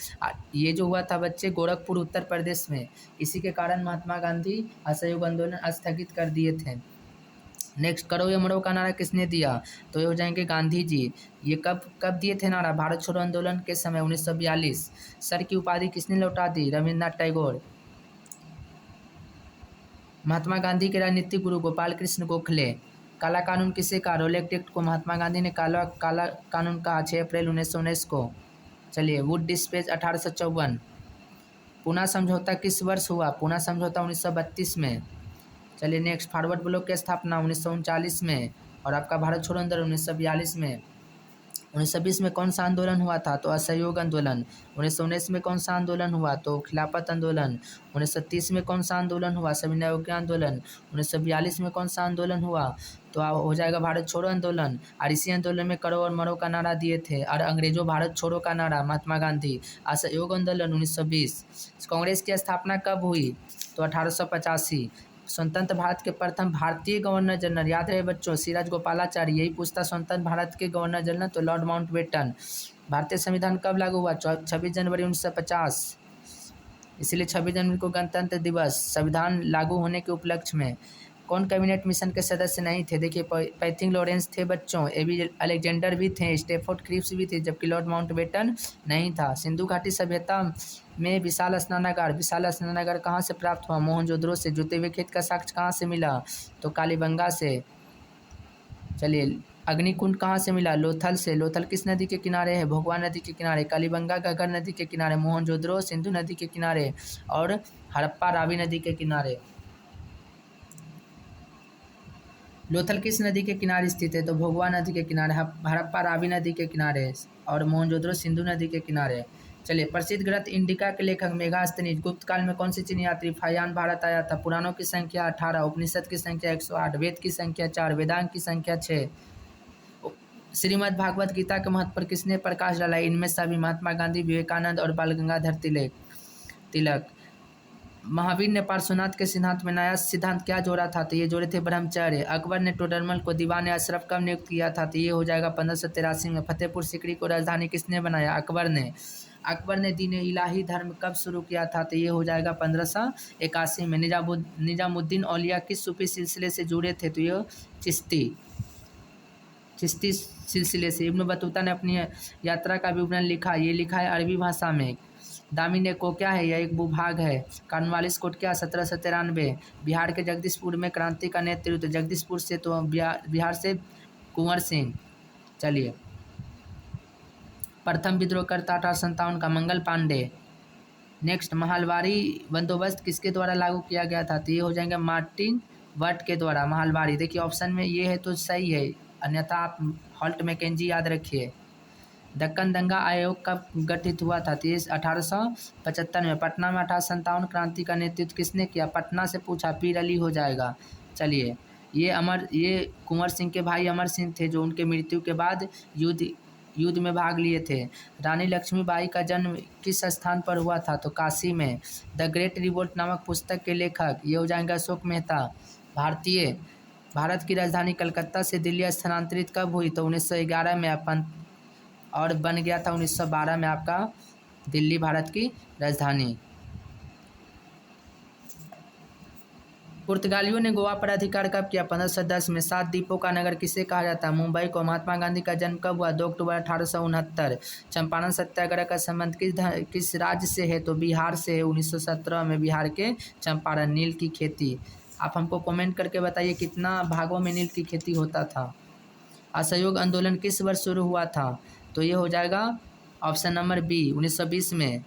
[SPEAKER 1] ये जो हुआ था बच्चे गोरखपुर उत्तर प्रदेश में, इसी के कारण महात्मा गांधी असहयोग आंदोलन स्थगित कर दिए थे। नेक्स्ट, करो या मरो का नारा किसने दिया तो ये हो जाएंगे गांधी जी। ये कब कब दिए थे नारा, भारत छोड़ो आंदोलन के समय 1942। सर की उपाधि किसने लौटा दी, रविन्द्रनाथ टैगोर। महात्मा गांधी के राजनीतिक गुरु गोपाल कृष्ण गोखले। काला कानून किसे कहा, रोलेक्ट एक्ट को महात्मा गांधी ने काला कानून कहा 6 अप्रैल 1919 को। चलिए, वुड डिस्पेच 1854। पूना समझौता किस वर्ष हुआ, पूना समझौता 1932 में। चलिए नेक्स्ट, फॉरवर्ड ब्लॉक की स्थापना 1939 में और आपका भारत छोड़ो आंदोलन 1942 में। 1920 में कौन सा आंदोलन हुआ था तो असहयोग आंदोलन। 1919 में कौन सा आंदोलन हुआ तो खिलाफत आंदोलन। 1930 में कौन सा आंदोलन हुआ, सविनय अवज्ञा आंदोलन। 1942 में कौन सा आंदोलन हुआ तो हो जाएगा भारत छोड़ो आंदोलन। और इसी आंदोलन में करो और मरो का नारा दिए थे और अंग्रेजों भारत छोड़ो का नारा महात्मा गांधी। असहयोग आंदोलन 1920। कांग्रेस की स्थापना कब हुई तो 1885। स्वतंत्र भारत के प्रथम भारतीय गवर्नर जनरल, याद रहे बच्चों, सीराज गोपालाचारी यही पूछता स्वतंत्र भारत के गवर्नर जनरल तो लॉर्ड माउंटबेटन। भारतीय संविधान कब लागू हुआ 26 जनवरी 1950, इसलिए 26 जनवरी को गणतंत्र दिवस। संविधान लागू होने के उपलक्ष्य में कौन कैबिनेट मिशन के सदस्य नहीं थे, देखिए पैथिंग लॉरेंस थे बच्चों, एबी अलेक्जेंडर भी थे, स्टेफोर्ड क्रिप्स भी थे, जबकि लॉर्ड माउंटबेटन नहीं था। सिंधु घाटी सभ्यता में विशाल स्नानागार कहाँ से प्राप्त हुआ, मोहनजोदड़ो से। जुते हुए खेत का साक्ष्य कहाँ से मिला तो कालीबंगा से। चलिए, अग्निकुंड कहाँ से मिला, लोथल से। लोथल किस नदी के किनारे है, भोगवा नदी के किनारे। कालीबंगा घग्गर नदी के किनारे, मोहनजोदड़ो सिंधु नदी के किनारे और हड़प्पा रावी नदी के किनारे। लोथल किस नदी के किनारे स्थित है तो भोगवा नदी के किनारे, हड़प्पा रावी नदी के किनारे और मोहनजोदड़ो सिंधु नदी के किनारे। चलिए, प्रसिद्ध ग्रंथ इंडिका के लेखक मेगास्थनीज। गुप्त काल में कौन सी चीनी यात्री फायान भारत आया था, पुराणों की संख्या 18, उपनिषद की संख्या 108, वेद की संख्या 4, वेदांत की संख्या 6। श्रीमद् भागवत गीता के महत्व पर किसने प्रकाश डाला, इनमें सभी, महात्मा गांधी, विवेकानंद और बाल गंगाधर तिलक। महावीर ने पार्श्वनाथ के सिद्धांत में नया सिद्धांत क्या जोड़ा था तो ये जोड़े थे ब्रह्मचर्य। अकबर ने टोडरमल को दीवान अशरफ कब नियुक्त किया था तो ये हो जाएगा 1583 में। फतेहपुर सीकरी को राजधानी किसने बनाया, अकबर ने। अकबर ने दीन इलाही धर्म कब शुरू किया था तो ये हो जाएगा 1581 में। निजामुद्दीन औलिया किस सूफी सिलसिले से जुड़े थे तो ये चिश्ती सिलसिले से। इब्न बतूता ने अपनी यात्रा का विवरण लिखा, ये लिखा है अरबी भाषा में। दामिनी को क्या है, यह एक भूभाग है। कॉर्नवालिस कोड क्या 1793। बिहार के जगदीशपुर में क्रांति का नेतृत्व, जगदीशपुर से तो बिहार से कुंवर सिंह। चलिए, प्रथम विद्रोहकर्ता 1857 का मंगल पांडे। नेक्स्ट, महलवारी बंदोबस्त किसके द्वारा लागू किया गया था तो ये हो जाएंगे मार्टिन वर्ट के द्वारा। महलवारी, देखिए ऑप्शन में ये है तो सही है, अन्यथा आप हॉल्ट मैकेंजी याद रखिए। दक्कन दंगा आयोग कब गठित हुआ था तो ये 1875 में। पटना में 1857 क्रांति का नेतृत्व किसने किया, पटना से पूछा, पीर अली हो जाएगा। चलिए, ये कुंवर सिंह के भाई अमर सिंह थे जो उनके मृत्यु के बाद युद्ध में भाग लिए थे। रानी लक्ष्मीबाई का जन्म किस स्थान पर हुआ था तो काशी में। द ग्रेट रिवोल्ट नामक पुस्तक के लेखक ये हो जाएंगे अशोक मेहता। भारत की राजधानी कलकत्ता से दिल्ली स्थानांतरित कब हुई तो 1911 में और बन गया था 1912 में आपका दिल्ली भारत की राजधानी। पुर्तगालियों ने गोवा पर अधिकार कब किया? 1510 में। 7 द्वीपों का नगर किसे कहा जाता है? मुंबई को। महात्मा गांधी का जन्म कब हुआ? 2 अक्टूबर 1869। चंपारण सत्याग्रह का संबंध किस राज्य से है? तो बिहार से है। 1917 में बिहार के चंपारण। नील की खेती, आप हमको कमेंट करके बताइए कितना भागों में नील की खेती होता था। असहयोग आंदोलन किस वर्ष शुरू हुआ था? तो ये हो जाएगा ऑप्शन नंबर बी, 1920 में।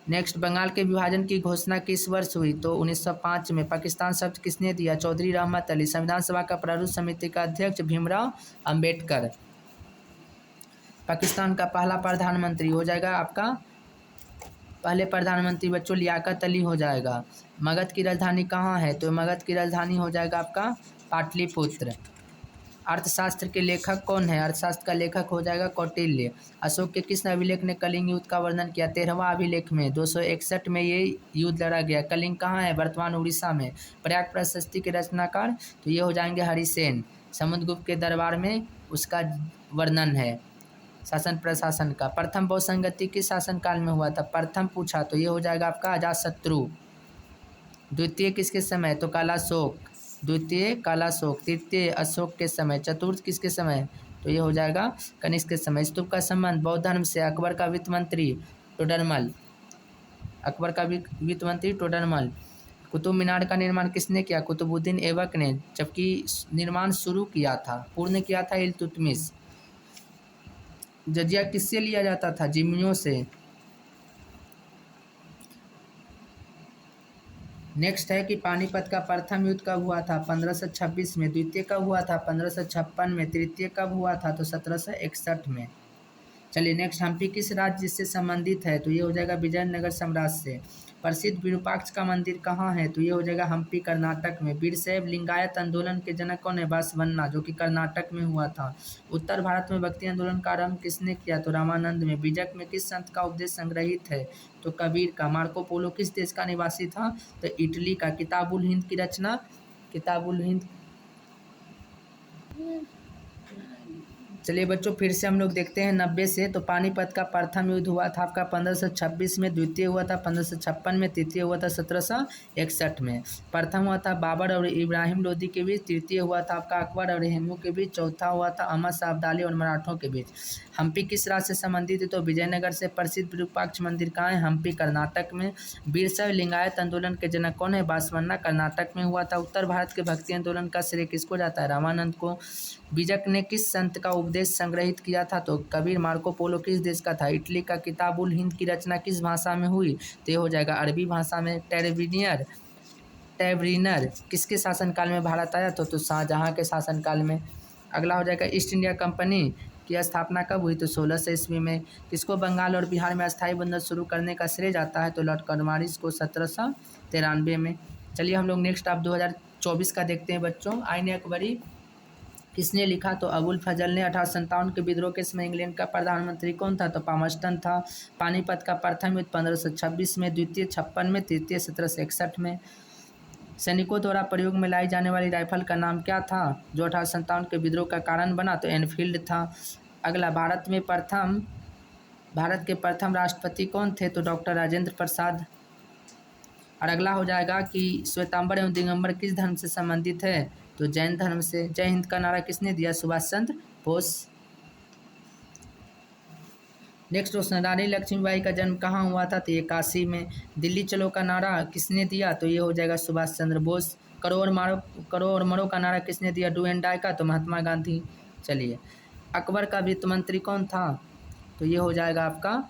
[SPEAKER 1] नेक्स्ट, बंगाल के विभाजन की घोषणा किस वर्ष हुई? तो 1905 में। पाकिस्तान शब्द किसने दिया? चौधरी रहमत अली। संविधान सभा का प्रारूप समिति का अध्यक्ष भीमराव अंबेडकर। पाकिस्तान का पहला प्रधानमंत्री हो जाएगा आपका, पहले प्रधानमंत्री बच्चों लियाकत अली हो जाएगा। मगध की राजधानी कहाँ है? तो मगध की राजधानी हो जाएगा आपका पाटलिपुत्र। अर्थशास्त्र के लेखक कौन है? अर्थशास्त्र का लेखक हो जाएगा कौटिल्य। अशोक के किस अभिलेख ने कलिंग युद्ध का वर्णन किया? 13वां अभिलेख में। 261 में ये युद्ध लड़ा गया। कलिंग कहाँ है? वर्तमान उड़ीसा में। प्रयाग प्रशस्ति के रचनाकार तो ये हो जाएंगे हरिसेन। समुद्रगुप्त के दरबार में उसका वर्णन है। शासन प्रशासन का प्रथम बहुसंगति किस शासनकाल में हुआ था? प्रथम पूछा तो ये हो जाएगा आपका अजातशत्रु। द्वितीय किसके समय? तो कालाशोक। द्वितीय कालाशोक। तृतीय अशोक के समय। चतुर्थ किसके समय? तो ये हो जाएगा कनिष्क के समय। स्तूप का संबंध बौद्ध धर्म से। अकबर का वित्त मंत्री टोडरमल। अकबर का वित्त मंत्री टोडरमल। कुतुब मीनार का निर्माण किसने किया? कुतुबुद्दीन ऐबक ने, जबकि निर्माण शुरू किया था, पूर्ण किया था इल्तुतमिश। जजिया किससे लिया जाता था? जिम्मियों से। नेक्स्ट है कि पानीपत का प्रथम युद्ध कब हुआ था? 1526 में। द्वितीय कब हुआ था? 1556 में। तृतीय कब हुआ था? तो 1761 में। चलिए नेक्स्ट, हम्पी किस राज्य से संबंधित है? तो ये हो जाएगा विजयनगर साम्राज्य से। प्रसिद्ध विरूपाक्ष का मंदिर कहाँ है? तो ये हो जाएगा हम्पी कर्नाटक में। वीरशैव लिंगायत आंदोलन के जनक कौन है? बासवन्ना, जो कि कर्नाटक में हुआ था। उत्तर भारत में भक्ति आंदोलन का आरंभ किसने किया? तो रामानंद में। बीजक में किस संत का उपदेश संग्रहित है? तो कबीर का। मार्को पोलो किस देश का निवासी था? तो इटली का। किताबुल हिंद की रचना, किताबुल हिंद। चलिए बच्चों फिर से हम लोग देखते हैं 90 से। तो पानीपत का प्रथम युद्ध हुआ था आपका 1526 में। द्वितीय हुआ था 1556 में। तृतीय हुआ था 1761 में। प्रथम हुआ था बाबर और इब्राहिम लोदी के बीच। तृतीय हुआ था आपका अकबर और हेमू के बीच। चौथा हुआ था अहमद शाह अब्दाली और मराठों के बीच। हम्पी किस राज्य से संबंधित है? तो विजयनगर से। प्रसिद्ध विरूपाक्ष मंदिर कहाँ है? हम्पी कर्नाटक में। वीरशैव लिंगायत आंदोलन के जनक कौन है? बासवन्ना, कर्नाटक में हुआ था। उत्तर भारत के भक्ति आंदोलन का श्रेय किसको जाता है? रामानंद को। बीजक ने किस संत का उपदेश संग्रहित किया था? तो कबीर। मार्को पोलो किस देश का था? इटली का। किताबुल हिंद की रचना किस भाषा में हुई? तो ये हो जाएगा अरबी भाषा में। टैब्रीनर किसके शासनकाल में भारत आया? तो शाहजहां के शासनकाल में। अगला हो जाएगा ईस्ट इंडिया कंपनी की स्थापना कब हुई? तो 1600 ईस्वी में। किसको बंगाल और बिहार में अस्थायी बंदर शुरू करने का श्रेय जाता है? तो लॉर्ड कॉर्नवालिस को 1793 में। चलिए हम लोग नेक्स्ट आप 2024 का देखते हैं बच्चों। आईन अकबरी किसने लिखा? तो अबुल फजल ने। 1857 के विद्रोह के समय इंग्लैंड का प्रधानमंत्री कौन था? तो पामस्टन था। पानीपत का प्रथम युद्ध 1526 में। द्वितीय 56 में। तृतीय 1761 में। सैनिकों द्वारा प्रयोग में लाई जाने वाली राइफल का नाम क्या था जो 1857 के विद्रोह का कारण बना? तो एनफील्ड था। अगला, भारत के प्रथम राष्ट्रपति कौन थे? तो डॉक्टर राजेंद्र प्रसाद। और अगला हो जाएगा कि श्वेतांबर एवं दिगंबर किस धर्म से संबंधित है? तो जैन धर्म से। जय हिंद का नारा किसने दिया? सुभाष चंद्र बोस। नेक्स्ट क्वेश्चन, रानी लक्ष्मीबाई का जन्म कहाँ हुआ था? तो ये काशी में। दिल्ली चलो का नारा किसने दिया? तो ये हो जाएगा सुभाष चंद्र बोस। करो और मरो का नारा किसने दिया? डू एंड डाई का। तो महात्मा गांधी। चलिए, अकबर का वित्त मंत्री कौन था? तो ये हो जाएगा आपका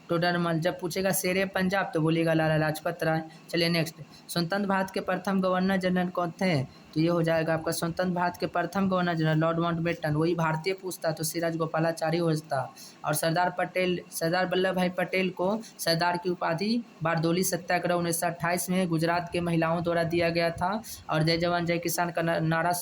[SPEAKER 1] टोडरमल। जब पूछेगा शेरे पंजाब तो बोलिएगा लाला लाजपत राय। चलिए नेक्स्ट, स्वतंत्र भारत के प्रथम गवर्नर जनरल कौन थे? तो ये हो जाएगा आपका स्वतंत्र भारत के प्रथम गवर्नर जनरल लॉर्ड माउंटबेटन। वही भारतीय पूछता तो सिराज गोपालाचारी होता। और सरदार वल्लभ भाई पटेल को सरदार की उपाधि बारदोली सत्याग्रह 1928 में गुजरात के महिलाओं द्वारा दिया गया था। और जय जवान जय किसान का नारा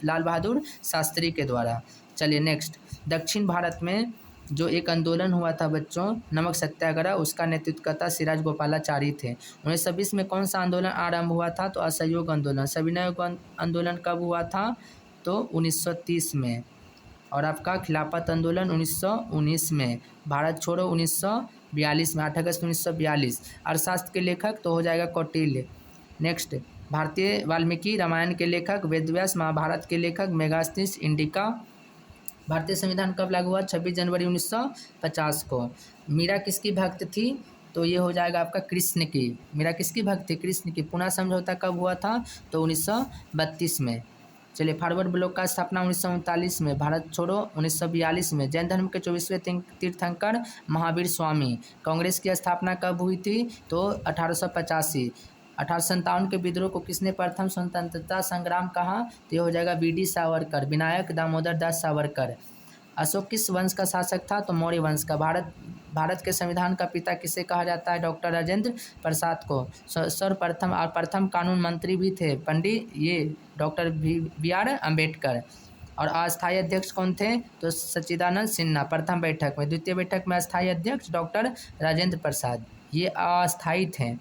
[SPEAKER 1] लाल बहादुर शास्त्री के द्वारा। चलिए नेक्स्ट, दक्षिण भारत में जो एक आंदोलन हुआ था बच्चों, नमक सत्याग्रह, उसका नेतृत्व करता सिराज गोपालाचारी थे। 1920 में कौन सा आंदोलन आरंभ हुआ था? तो असहयोग आंदोलन। सविनय आंदोलन कब हुआ था? तो 1930 में। और आपका खिलाफत आंदोलन 1919 में। भारत छोड़ो 1942 में, 8 अगस्त 1942। अर्थशास्त्र के लेखक तो हो जाएगा कौटिल्य। नेक्स्ट, भारतीय वाल्मीकि रामायण के लेखक, वेदव्यास महाभारत के लेखक, मेगास्थनीज इंडिका। भारतीय संविधान कब लागू हुआ? 26 जनवरी 1950 को। मीरा किसकी भक्त थी? तो ये हो जाएगा आपका कृष्ण की। मीरा किसकी भक्त थी? कृष्ण की। पुणे समझौता कब हुआ था? तो 1932 में। चलिए, फॉरवर्ड ब्लॉक का स्थापना 1939 में। भारत छोड़ो 1942 में। जैन धर्म के 24वें तीर्थंकर महावीर स्वामी। कांग्रेस की स्थापना कब हुई थी? तो 1885। 1857 के विद्रोह को किसने प्रथम स्वतंत्रता संग्राम कहा? तो ये हो जाएगा वीडी सावरकर, विनायक दामोदर दास सावरकर। अशोक किस वंश का शासक था? तो मौर्य वंश का। भारत के संविधान का पिता किसे कहा जाता है? डॉक्टर राजेंद्र प्रसाद को। सर्वप्रथम और प्रथम कानून मंत्री भी थे पंडित ये डॉक्टर बी आर अम्बेडकर। और अस्थायी अध्यक्ष कौन थे? तो सच्चिदानंद सिन्हा प्रथम बैठक में। द्वितीय बैठक में अस्थायी अध्यक्ष डॉक्टर राजेंद्र प्रसाद, ये अस्थायी थे।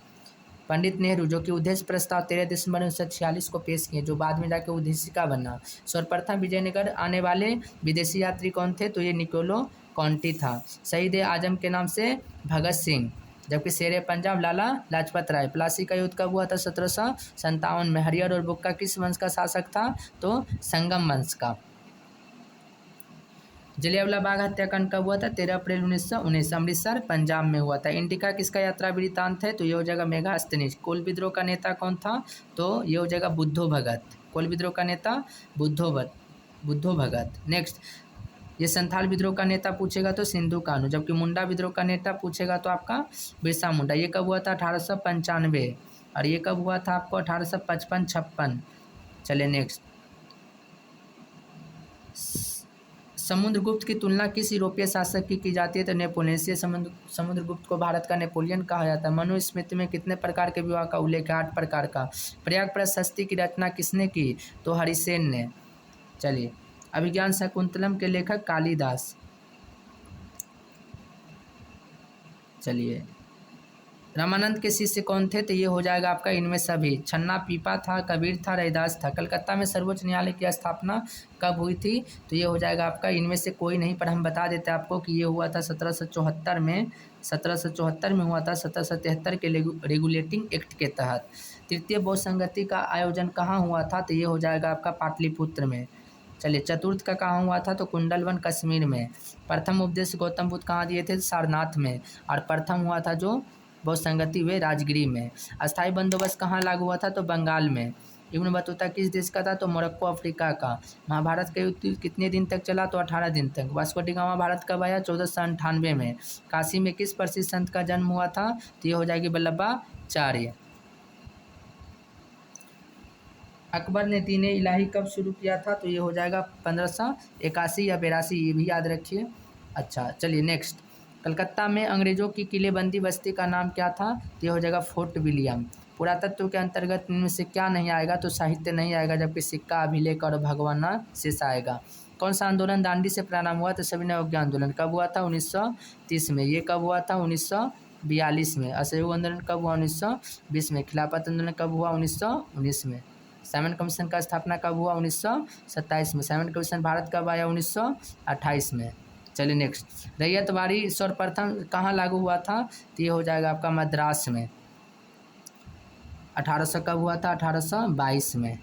[SPEAKER 1] पंडित नेहरू, जो कि उद्देश्य प्रस्ताव 13 दिसंबर 1946 को पेश किए, जो बाद में जाकर उद्देशिका बना। सर्वप्रथम विजयनगर आने वाले विदेशी यात्री कौन थे? तो ये निकोलो कॉन्टी था। शहीद आजम के नाम से भगत सिंह, जबकि शेर पंजाब लाला लाजपत राय। प्लासी का युद्ध कब हुआ था? 1757 में। हरियर और बुक्का किस वंश का शासक था? तो संगम वंश का। जलियांवाला बाग हत्याकांड कब हुआ था? 13 अप्रैल 1919, अमृतसर पंजाब में हुआ था। इंडिका किसका यात्रा वृत्तांत है? तो ये हो जाएगा मेगास्थनीज। कोल विद्रोह का नेता कौन था? तो ये हो जाएगा बुद्धो भगत। कोल विद्रोह का नेता बुद्धो भगत। नेक्स्ट, ये संथाल विद्रोह का नेता पूछेगा तो सिंधु कानू, जबकि मुंडा विद्रोह का नेता पूछेगा तो आपका बिरसा मुंडा। ये कब हुआ था? 1895। और ये कब हुआ था आपको? 1855-56। चलिए नेक्स्ट, समुद्रगुप्त की तुलना किस यूरोपीय शासक की जाती है? तो नेपोलियन से। समुद्रगुप्त को भारत का नेपोलियन कहा जाता है। मनुस्मृति में कितने प्रकार के विवाह का उल्लेख है? 8 प्रकार का। प्रयाग प्रशस्ति की रचना किसने की? तो हरिसेन ने। चलिए, अभिज्ञान शाकुंतलम के लेखक कालिदास। चलिए, रामानंद के शिष्य कौन थे? तो ये हो जाएगा आपका इनमें सभी। छन्ना पीपा था, कबीर था, रैदास था। कलकत्ता में सर्वोच्च न्यायालय की स्थापना कब हुई थी? तो ये हो जाएगा आपका इनमें से कोई नहीं, पर हम बता देते हैं आपको कि ये हुआ था 1774 में। 1774 में हुआ था, 1773 के रेगुलेटिंग एक्ट के तहत। तृतीय बौद्ध संगति का आयोजन कहाँ हुआ था? तो ये हो जाएगा आपका पाटलिपुत्र में। चलिए, चतुर्थ का कहाँ हुआ था? तो कुंडलवन कश्मीर में। प्रथम उपदेश गौतम बुद्ध कहाँ दिए थे? सारनाथ में। और प्रथम हुआ था जो बौद्ध संगति हुए राजगिरी में। अस्थायी बंदोबस्त कहाँ लागू हुआ था? तो बंगाल में। इब्न बतूता किस देश का था? तो मोरक्को अफ्रीका का। महाभारत का युद्ध कितने दिन तक चला? तो 18 दिन तक। वास्को डी गामा भारत कब आया? 1498 में। काशी में किस प्रसिद्ध संत का जन्म हुआ था? तो ये हो जाएगी वल्लभाचार्य। अकबर ने दीन इलाही कब शुरू किया था? तो ये हो जाएगा 1581 या 82, ये भी याद रखिए। अच्छा, चलिए नेक्स्ट, कलकत्ता में अंग्रेजों की किलेबंदी बस्ती का नाम क्या था? तो ये हो जाएगा फोर्ट विलियम। पुरातत्व के अंतर्गत इनमें से क्या नहीं आएगा? तो साहित्य नहीं आएगा, जबकि सिक्का, अभिलेख और भगवानावशेष आएगा। कौन सा आंदोलन दांडी से प्रारंभ हुआ? तो सविनय अवज्ञा आंदोलन। कब हुआ था? 1930 में। ये कब हुआ था? 1942 में। असहयोग आंदोलन कब हुआ? 1920 में। खिलाफत आंदोलन कब हुआ? 1919 में। साइमन कमीशन का स्थापना कब हुआ? 1927 में। साइमन कमीशन भारत कब आया? 1928 में। चलिए नेक्स्ट, रैयतवाड़ी सर्वप्रथम कहाँ लागू हुआ था? तो ये हो जाएगा आपका मद्रास में। 1800 कब हुआ था? 1822 में।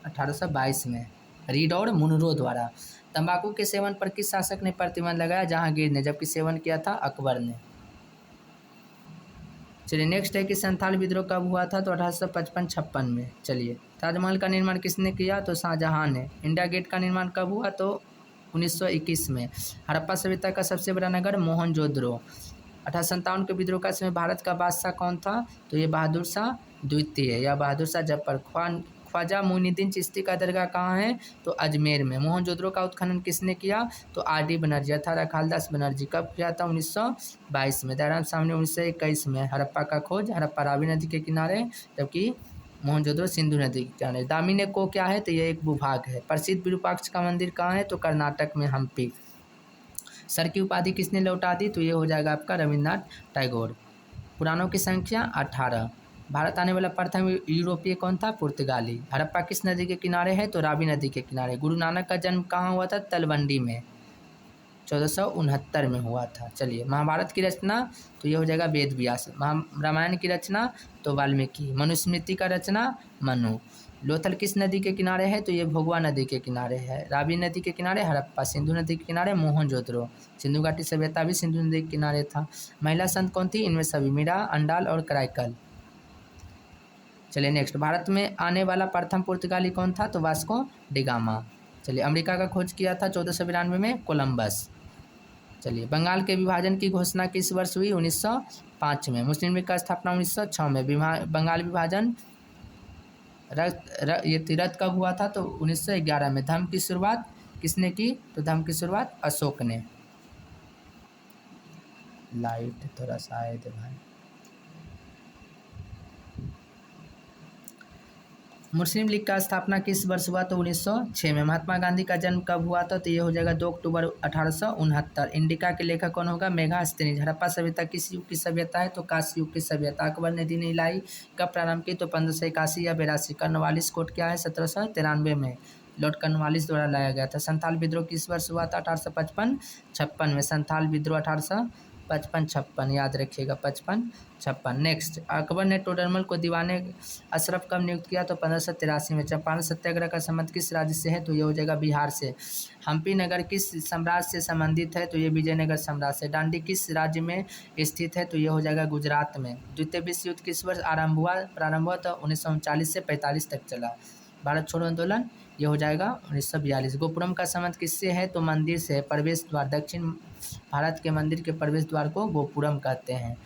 [SPEAKER 1] 1822 में रीड और मुनरो द्वारा। तंबाकू के सेवन पर किस शासक ने प्रतिबंध लगाया? जहांगीर ने, जबकि सेवन किया था अकबर ने। चलिए नेक्स्ट है कि संथाल विद्रोह कब हुआ था? तो 1855-56 में। चलिए, ताजमहल का निर्माण किसने किया? तो शाहजहां ने। इंडिया गेट का निर्माण कब हुआ? तो 1921 में। हड़प्पा सभ्यता का सबसे बड़ा नगर मोहनजोदड़ो। 1857 के विद्रोह का समय भारत का बादशाह कौन था? तो ये बहादुर शाह द्वितीय या बहादुर शाह जफर। ख्वाजा मोइनुद्दीन चिश्ती का दरगाह कहाँ है? तो अजमेर में। मोहनजोदड़ो का उत्खनन किसने किया? तो आर.डी. बनर्जी अर्थात रखालदास बनर्जी। कब किया था? 1922 में। दयाराम साहनी 1921 में। हड़प्पा का खोज, हड़प्पा रावी नदी के किनारे, जबकि मोहनजोदड़ो सिंधु नदी के किनारे। दामिनी को क्या है? तो यह एक भूभाग है। प्रसिद्ध विरूपाक्ष का मंदिर कहाँ है? तो कर्नाटक में, हम्पी। सर की उपाधि किसने लौटा दी? तो ये हो जाएगा आपका रविन्द्रनाथ टैगोर। पुराणों की संख्या 18। भारत आने वाला प्रथम यूरोपीय कौन था? पुर्तगाली। हड़प्पा किस नदी के किनारे है? तो रावी नदी के किनारे। गुरु नानक का जन्म कहाँ हुआ था? तलवंडी में। 1469 में हुआ था। चलिए, महाभारत की रचना तो ये हो जाएगा वेद व्यास। रामायण की रचना तो वाल्मीकि। मनुस्मृति का रचना मनु। लोथल किस नदी के किनारे है? तो ये भोगवा नदी के किनारे है। रावी नदी के किनारे हड़प्पा। सिंधु नदी के किनारे मोहनजोदड़ो। सिंधु घाटी सभ्यता भी सिंधु नदी के किनारे था। महिला संत कौन थी? इनमें सभी मीरा, अंडाल और कराइकल। चलिए नेक्स्ट, भारत में आने वाला प्रथम पुर्तगाली कौन था? तो वास्को डिगामा। चलिए, अमेरिका का खोज किया था 1492 में कोलंबस। चलिए, बंगाल के विभाजन की घोषणा किस वर्ष हुई? 1905 में। मुस्लिम लीग का स्थापना 1906 में। बंगाल विभाजन ये रद्द कब हुआ था? तो 1911 में। धर्म की शुरुआत किसने की? तो धर्म की शुरुआत अशोक ने। लाइट थोड़ा सा आए थे भाई। मुस्लिम लीग का स्थापना किस वर्ष हुआ? तो 1906 में। महात्मा गांधी का जन्म कब हुआ था? तो ये हो जाएगा 2 अक्टूबर 1869। इंडिका के लेखक कौन होगा? मेगास्थनीज। हड़प्पा सभ्यता किस युग की सभ्यता है? तो कांस्य युग की सभ्यता। अकबर ने दीन इलाही कब प्रारंभ की? तो 1581 या 82। कॉर्नवालिस कोड क्या है? 1793 में लॉर्ड कॉर्नवालिस द्वारा लाया गया था। संथाल विद्रोह किस वर्ष हुआ था? 1855-56 में। संथाल विद्रोह 1855-56, याद रखिएगा, 55-56। नेक्स्ट, अकबर ने टोडरमल को दीवाने अशरफ कब नियुक्त किया? तो 1583 में। चंपारण सत्याग्रह का संबंध किस राज्य से है? तो ये हो जाएगा बिहार से। हम्पी नगर किस साम्राज्य से संबंधित है? तो ये विजयनगर साम्राज्य से। दांडी किस राज्य में स्थित है? तो ये हो जाएगा गुजरात में। द्वितीय विश्व युद्ध किस वर्ष प्रारंभ हुआ? तो 1939 से 45 तक चला। भारत छोड़ो आंदोलन ये हो जाएगा 1942। गोपुरम का संबंध किससे है? तो मंदिर से। प्रवेश द्वार, दक्षिण भारत के मंदिर के प्रवेश द्वार को गोपुरम कहते हैं।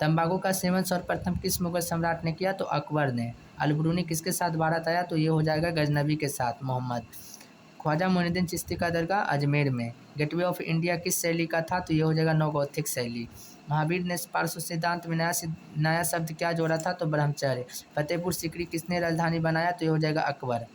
[SPEAKER 1] तंबाकू का सेवन सर्वप्रथम किस मुगल सम्राट ने किया? तो अकबर ने। अलबरूनी किसके साथ भारत आया? तो ये हो जाएगा गजनबी के साथ, मोहम्मद। ख्वाजा मोइनुद्दीन चिश्ती का दरगाह अजमेर में। गेटवे ऑफ इंडिया किस शैली का था? तो ये हो जाएगा नवगोथिक शैली। महावीर ने पार्श्व सिद्धांत में नया शब्द क्या जोड़ा था? तो ब्रह्मचर्य। फतेहपुर सीकरी किसने राजधानी बनाया? तो ये हो जाएगा अकबर।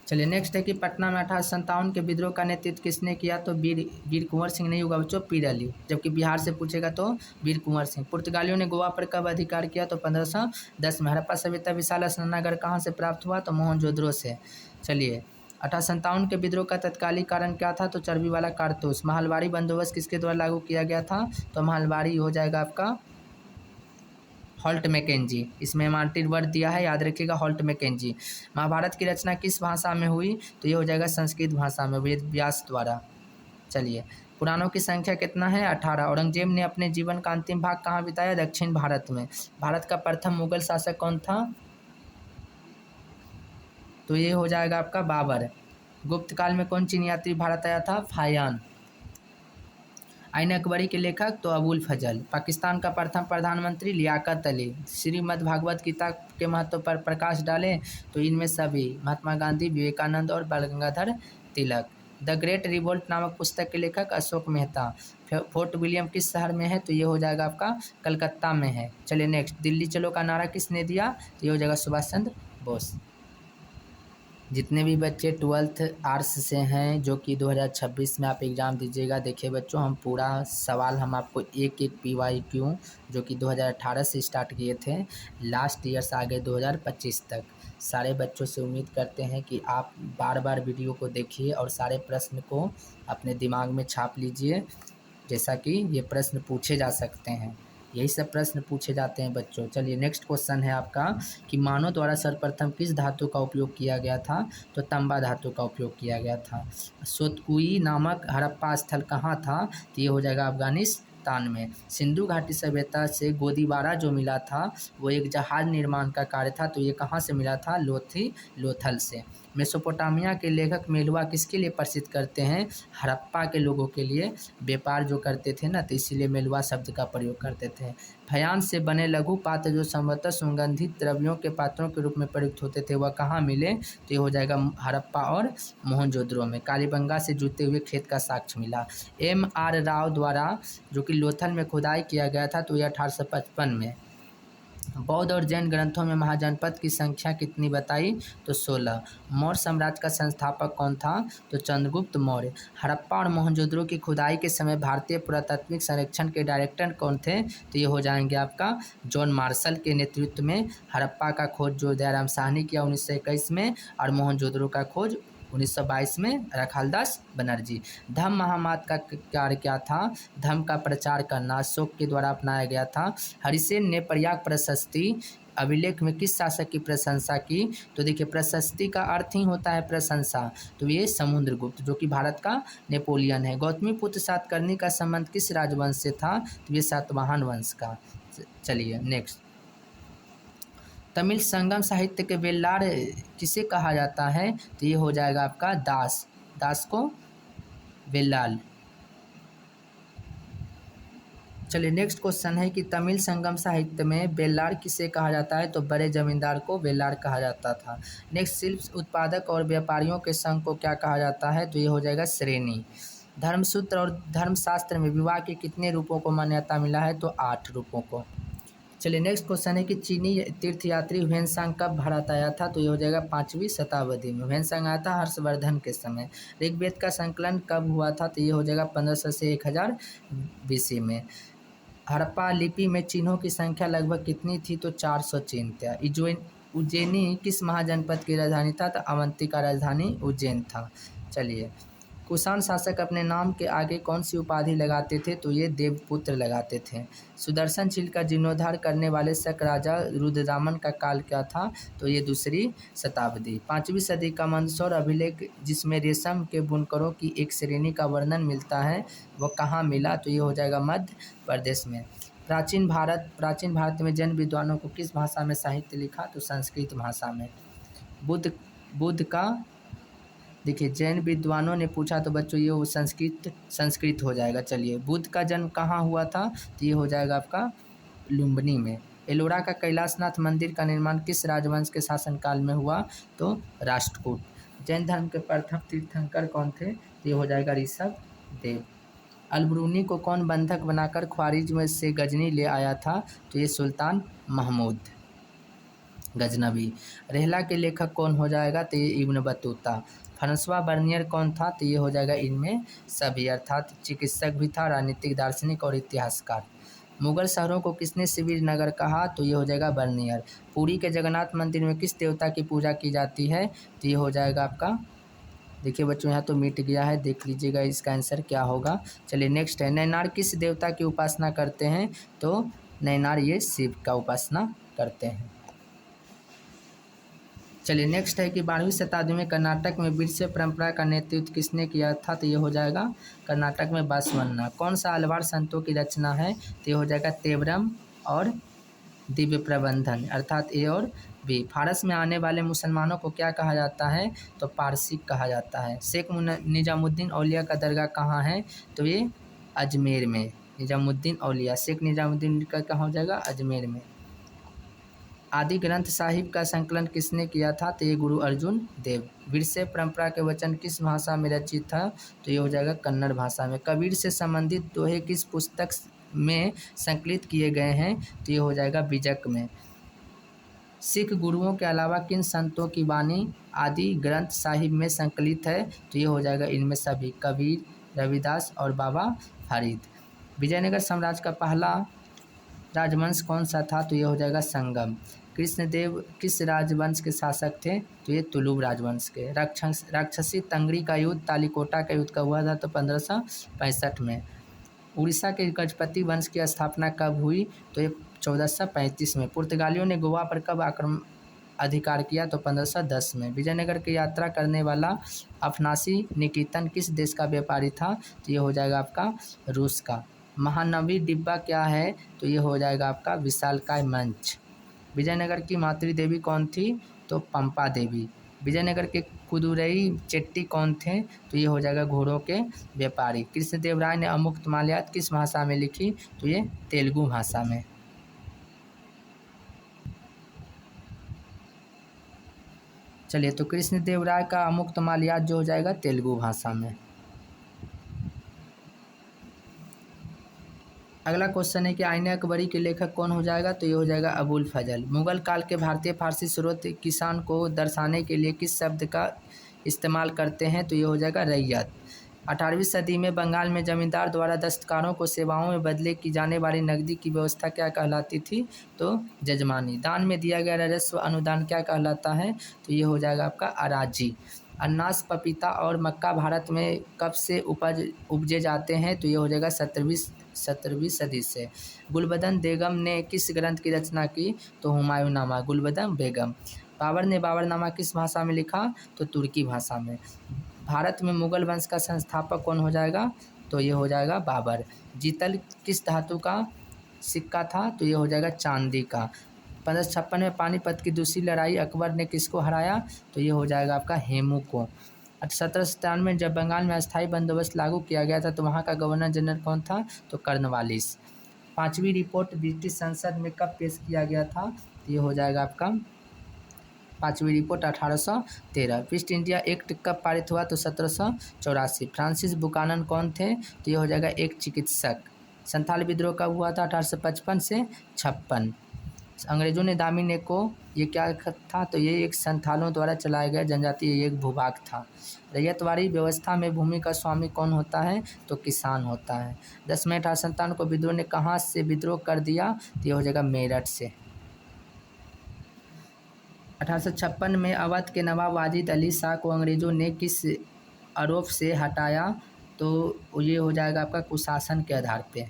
[SPEAKER 1] चलिए नेक्स्ट है कि पटना में 1857 के विद्रोह का नेतृत्व किसने किया? तो वीर कुंवर सिंह नहीं होगा बच्चों, पीर अली। जबकि बिहार से पूछेगा तो वीर कुंवर सिंह। पुर्तगालियों ने गोवा पर कब अधिकार किया? तो 1510 में। हड़प्पा सभ्यता विशाल स्नानागार कहाँ से प्राप्त हुआ? तो मोहनजोदड़ो से। चलिए, 1857 के विद्रोह का तत्कालिक कारण क्या था? तो चर्बी वाला कारतूस। महलवाड़ी बंदोबस्त किसके द्वारा लागू किया गया था? तो महलवाड़ी हो जाएगा आपका हॉल्ट मैकेंजी। इसमें एमआरटी वर्ड दिया है, याद रखिएगा, हॉल्ट मैकेंजी। महाभारत की रचना किस भाषा में हुई? तो ये हो जाएगा संस्कृत भाषा में, वेद व्यास द्वारा। चलिए, पुराणों की संख्या कितना है? 18। औरंगजेब ने अपने जीवन का अंतिम भाग कहाँ बिताया? दक्षिण भारत में। भारत का प्रथम मुगल शासक कौन था? तो ये हो जाएगा आपका बाबर। गुप्त काल में कौन चीनी यात्री भारत आया था? फायान। आइन अकबरी के लेखक तो अबुल फजल। पाकिस्तान का प्रथम प्रधानमंत्री लियाकत अली। श्रीमद् भागवत गीता के महत्व पर प्रकाश डालें तो इनमें सभी महात्मा गांधी, विवेकानंद और बाल Gangadhar Tilak. The great revolt नामक पुस्तक के लेखक अशोक मेहता। फोर्ट विलियम किस शहर में है? तो ये हो जाएगा आपका कलकत्ता में है। चलिए नेक्स्ट, दिल्ली चलो का नारा किसने दिया? तो ये हो जाएगा सुभाष चंद्र बोस। जितने भी बच्चे 12th आर्ट्स से हैं जो कि 2026 में आप एग्ज़ाम दीजिएगा, देखिए बच्चों, हम पूरा सवाल हम आपको एक PYQ जो कि 2018 से स्टार्ट किए थे, लास्ट ईयर्स आ गए 2025 तक। सारे बच्चों से उम्मीद करते हैं कि आप बार बार वीडियो को देखिए और सारे प्रश्न को अपने दिमाग में छाप लीजिए, जैसा कि ये प्रश्न पूछे जा सकते हैं। यही सब प्रश्न पूछे जाते हैं बच्चों। चलिए नेक्स्ट क्वेश्चन है आपका कि मानव द्वारा सर्वप्रथम किस धातु का उपयोग किया गया था? तो तांबा धातु का उपयोग किया गया था। सोतकुई नामक हड़प्पा स्थल कहाँ था? तो ये हो जाएगा अफगानिस्तान में। सिंधु घाटी सभ्यता से गोदीबारा जो मिला था वो एक जहाज निर्माण का कार्य था, तो ये कहाँ से मिला था? लोथल से। मेसोपोटामिया के लेखक मेलुआ किसके लिए प्रसिद्ध करते हैं? हड़प्पा के लोगों के लिए व्यापार जो करते थे ना, तो इसीलिए मेलुआ शब्द का प्रयोग करते थे। फयान से बने लघु पात्र जो संभवतः सुगंधित द्रव्यों के पात्रों के रूप में प्रयुक्त होते थे, वह कहाँ मिले? तो ये हो जाएगा हड़प्पा और मोहनजोदड़ो में। कालीबंगा से जुते हुए खेत का साक्ष्य मिला। M.R. राव द्वारा जो कि लोथल में खुदाई किया गया था, तो ये 1855 में। बौद्ध और जैन ग्रंथों में महाजनपद की संख्या कितनी बताई? तो 16। मौर्य साम्राज्य का संस्थापक कौन था? तो चंद्रगुप्त मौर्य। हड़प्पा और मोहनजोदड़ो की खुदाई के समय भारतीय पुरातात्विक संरक्षण के डायरेक्टर कौन थे? तो ये हो जाएंगे आपका जॉन मार्शल के नेतृत्व में। हड़प्पा का खोज जो दयाराम साहनी किया 1921 में, और मोहनजोदड़ो का खोज 1922 में रखालदास बनर्जी। धम्म महामाद का कार्य क्या था? धम्म का प्रचार करना अशोक के द्वारा अपनाया गया था। हरिसेन ने प्रयाग प्रशस्ति अभिलेख में किस शासक की प्रशंसा की? तो देखिए प्रशस्ति का अर्थ ही होता है प्रशंसा, तो ये समुद्रगुप्त जो कि भारत का नेपोलियन है। गौतमीपुत्र सातकर्णी का संबंध किस राजवंश से था? तो ये सातवाहन वंश का। चलिए नेक्स्ट, तमिल संगम साहित्य के वेल्लार किसे कहा जाता है? तो ये हो जाएगा आपका दास, दास को वेल्लाल। चलिए नेक्स्ट क्वेश्चन है कि तमिल संगम साहित्य में बेल्लार किसे कहा जाता है? तो बड़े जमींदार को बेल्लार कहा जाता था। नेक्स्ट, शिल्प उत्पादक और व्यापारियों के संघ को क्या कहा जाता है? तो ये हो जाएगा श्रेणी। धर्मसूत्र और धर्मशास्त्र में विवाह के कितने रूपों को मान्यता मिला है? तो 8 रूपों को। चलिए नेक्स्ट क्वेश्चन है कि चीनी तीर्थयात्री ह्वेनसांग कब भारत आया था? तो ये हो जाएगा 5वीं शताब्दी में। ह्वेनसांग आया था हर्षवर्धन के समय। ऋग्वेद का संकलन कब हुआ था? तो ये हो जाएगा 1500 से 1000 BC में। हड़प्पा लिपि में चिन्हों की संख्या लगभग कितनी थी? तो 400 चिन्ह थे। उज्जैनी किस महाजनपद की राजधानी था? तो अवंती का राजधानी उज्जैन था। चलिए, कुषाण शासक अपने नाम के आगे कौन सी उपाधि लगाते थे? तो ये देवपुत्र लगाते थे। सुदर्शन चील का जीर्णोद्धार करने वाले शक राजा रुद्रदामन का काल क्या था? तो ये 2री शताब्दी। 5वीं सदी का मंदसौर अभिलेख जिसमें रेशम के बुनकरों की एक श्रेणी का वर्णन मिलता है, वह कहाँ मिला? तो ये हो जाएगा मध्य प्रदेश में। प्राचीन भारत में जैन विद्वानों को किस भाषा में साहित्य लिखा? तो संस्कृत भाषा में। बुद्ध का, देखिए जैन विद्वानों ने पूछा तो बच्चों ये वो संस्कृत हो जाएगा। चलिए, बुद्ध का जन्म कहाँ हुआ था? तो ये हो जाएगा आपका लुम्बिनी में। एलोरा का कैलाशनाथ मंदिर का निर्माण किस राजवंश के शासनकाल में हुआ? तो राष्ट्रकूट। जैन धर्म के प्रथम तीर्थंकर कौन थे? तो ये हो जाएगा ऋषभ देव। अलबरूनी को कौन बंधक बनाकर ख्वारिज्म से गजनी ले आया था? तो ये सुल्तान महमूद गजनवी। रेहला के लेखक कौन हो जाएगा? तो ये इब्न बतूता। फ्रांसवा बर्नियर कौन था? तो ये हो जाएगा इनमें सभी, अर्थात चिकित्सक भी था, राजनीतिक दार्शनिक और इतिहासकार। मुगल शहरों को किसने शिविर नगर कहा? तो ये हो जाएगा बर्नियर। पुरी के जगन्नाथ मंदिर में किस देवता की पूजा की जाती है? तो ये हो जाएगा आपका, देखिए बच्चों यहाँ तो मिट गया है, देख लीजिएगा इसका आंसर क्या होगा। चलिए नेक्स्ट है, नैनार किस देवता की उपासना करते हैं? तो नैनार ये शिव का उपासना करते हैं। चलिए नेक्स्ट है कि 12वीं शताब्दी में कर्नाटक में बिरसे परंपरा का नेतृत्व किसने किया था? तो ये हो जाएगा कर्नाटक में बसवन्ना। कौन सा अलवार संतों की रचना है? तो ये हो जाएगा तेवरम और दिव्य प्रबंधन, अर्थात ए और बी। फारस में आने वाले मुसलमानों को क्या कहा जाता है? तो पारसी कहा जाता है। शेख निजामुद्दीन औलिया का दरगाह कहाँ है? तो ये अजमेर में। निजामुद्दीन औलिया, शेख निजामुद्दीन का कहाँ हो जाएगा? अजमेर में। आदि ग्रंथ साहिब का संकलन किसने किया था? तो ये गुरु अर्जुन देव। बिरसे परंपरा के वचन किस भाषा में रचित था? तो ये हो जाएगा कन्नड़ भाषा में। कबीर से संबंधित दोहे किस पुस्तक में संकलित किए गए हैं? तो ये हो जाएगा बीजक में। सिख गुरुओं के अलावा किन संतों की वाणी आदि ग्रंथ साहिब में संकलित है? तो ये हो जाएगा इनमें सभी, कबीर, रविदास और बाबा फरीद। विजयनगर साम्राज्य का पहला राजवंश कौन सा था? तो ये हो जाएगा संगम। कृष्णदेव किस राजवंश के शासक थे? तो ये तुलुव राजवंश के। राक्षसी तंगड़ी का युद्ध तालिकोटा का युद्ध कब हुआ था? तो 1565 में। उड़ीसा के गजपति वंश की स्थापना कब हुई? तो ये 1435 में। पुर्तगालियों ने गोवा पर कब अधिकार किया? तो 1510 में। विजयनगर की यात्रा करने वाला अफनासी निकेतन किस देश का व्यापारी था? तो ये हो जाएगा आपका रूस का। महानवी डिब्बा क्या है? तो ये हो जाएगा आपका विशालकाय मंच। विजयनगर की मातृ देवी कौन थी? तो पंपा देवी। विजयनगर के कुदुरई चेट्टी कौन थे? तो ये हो जाएगा घोड़ों के व्यापारी। कृष्णदेव राय ने अमुक्तमाल्यात किस भाषा में लिखी? तो ये तेलुगु भाषा में। चलिए, तो कृष्णदेव राय का अमुक्तमाल्यात जो हो जाएगा तेलुगु भाषा में। अगला क्वेश्चन है कि आईने अकबरी के लेखक कौन हो जाएगा? तो ये हो जाएगा अबुल फजल। मुगल काल के भारतीय फारसी स्रोत किसान को दर्शाने के लिए किस शब्द का इस्तेमाल करते हैं? तो ये हो जाएगा रैयत। 18वीं सदी में बंगाल में जमींदार द्वारा दस्तकारों को सेवाओं में बदले की जाने वाली नकदी की व्यवस्था क्या कहलाती थी? तो जजमानी। दान में दिया गया राजस्व अनुदान क्या कहलाता है? तो ये हो जाएगा आपका अराजी। अनानास, पपीता और मक्का भारत में कब से उपजे जाते हैं? तो ये हो जाएगा 17वीं सदी से। गुलबदन बेगम ने किस ग्रंथ की रचना की? तो हुमायूंनामा। गुलबदन बेगम। बाबर ने बाबरनामा किस भाषा में लिखा? तो तुर्की भाषा में। भारत में मुगल वंश का संस्थापक कौन हो जाएगा? तो ये हो जाएगा बाबर। जीतल किस धातु का सिक्का था? तो ये हो जाएगा चांदी का। 1556 में पानीपत की दूसरी लड़ाई अकबर ने किसको हराया? तो ये हो जाएगा आपका हेमू को। 1797 में जब बंगाल में अस्थायी बंदोबस्त लागू किया गया था तो वहाँ का गवर्नर जनरल कौन था? तो कर्नवालिस। 5वीं रिपोर्ट ब्रिटिश संसद में कब पेश किया गया था? तो ये हो जाएगा आपका 5वीं रिपोर्ट 1813। ईस्ट इंडिया एक्ट कब पारित हुआ? तो 1784। फ्रांसिस बुकानन कौन थे? तो ये हो जाएगा एक चिकित्सक। संथाल विद्रोह कब हुआ था? 1855 से 56। अंग्रेजों ने दामिनी को ये क्या था? तो ये एक संथालों द्वारा चलाया गया जनजातीय एक भूभाग था। रैयतवाड़ी व्यवस्था में भूमि का स्वामी कौन होता है? तो किसान होता है। 10 मई 1857 को विद्रोह ने कहाँ से विद्रोह कर दिया? तो ये हो जाएगा मेरठ से। 1856 में अवध के नवाब वाजिद अली शाह को अंग्रेजों ने किस आरोप से हटाया? तो ये हो जाएगा आपका कुशासन के आधार पे।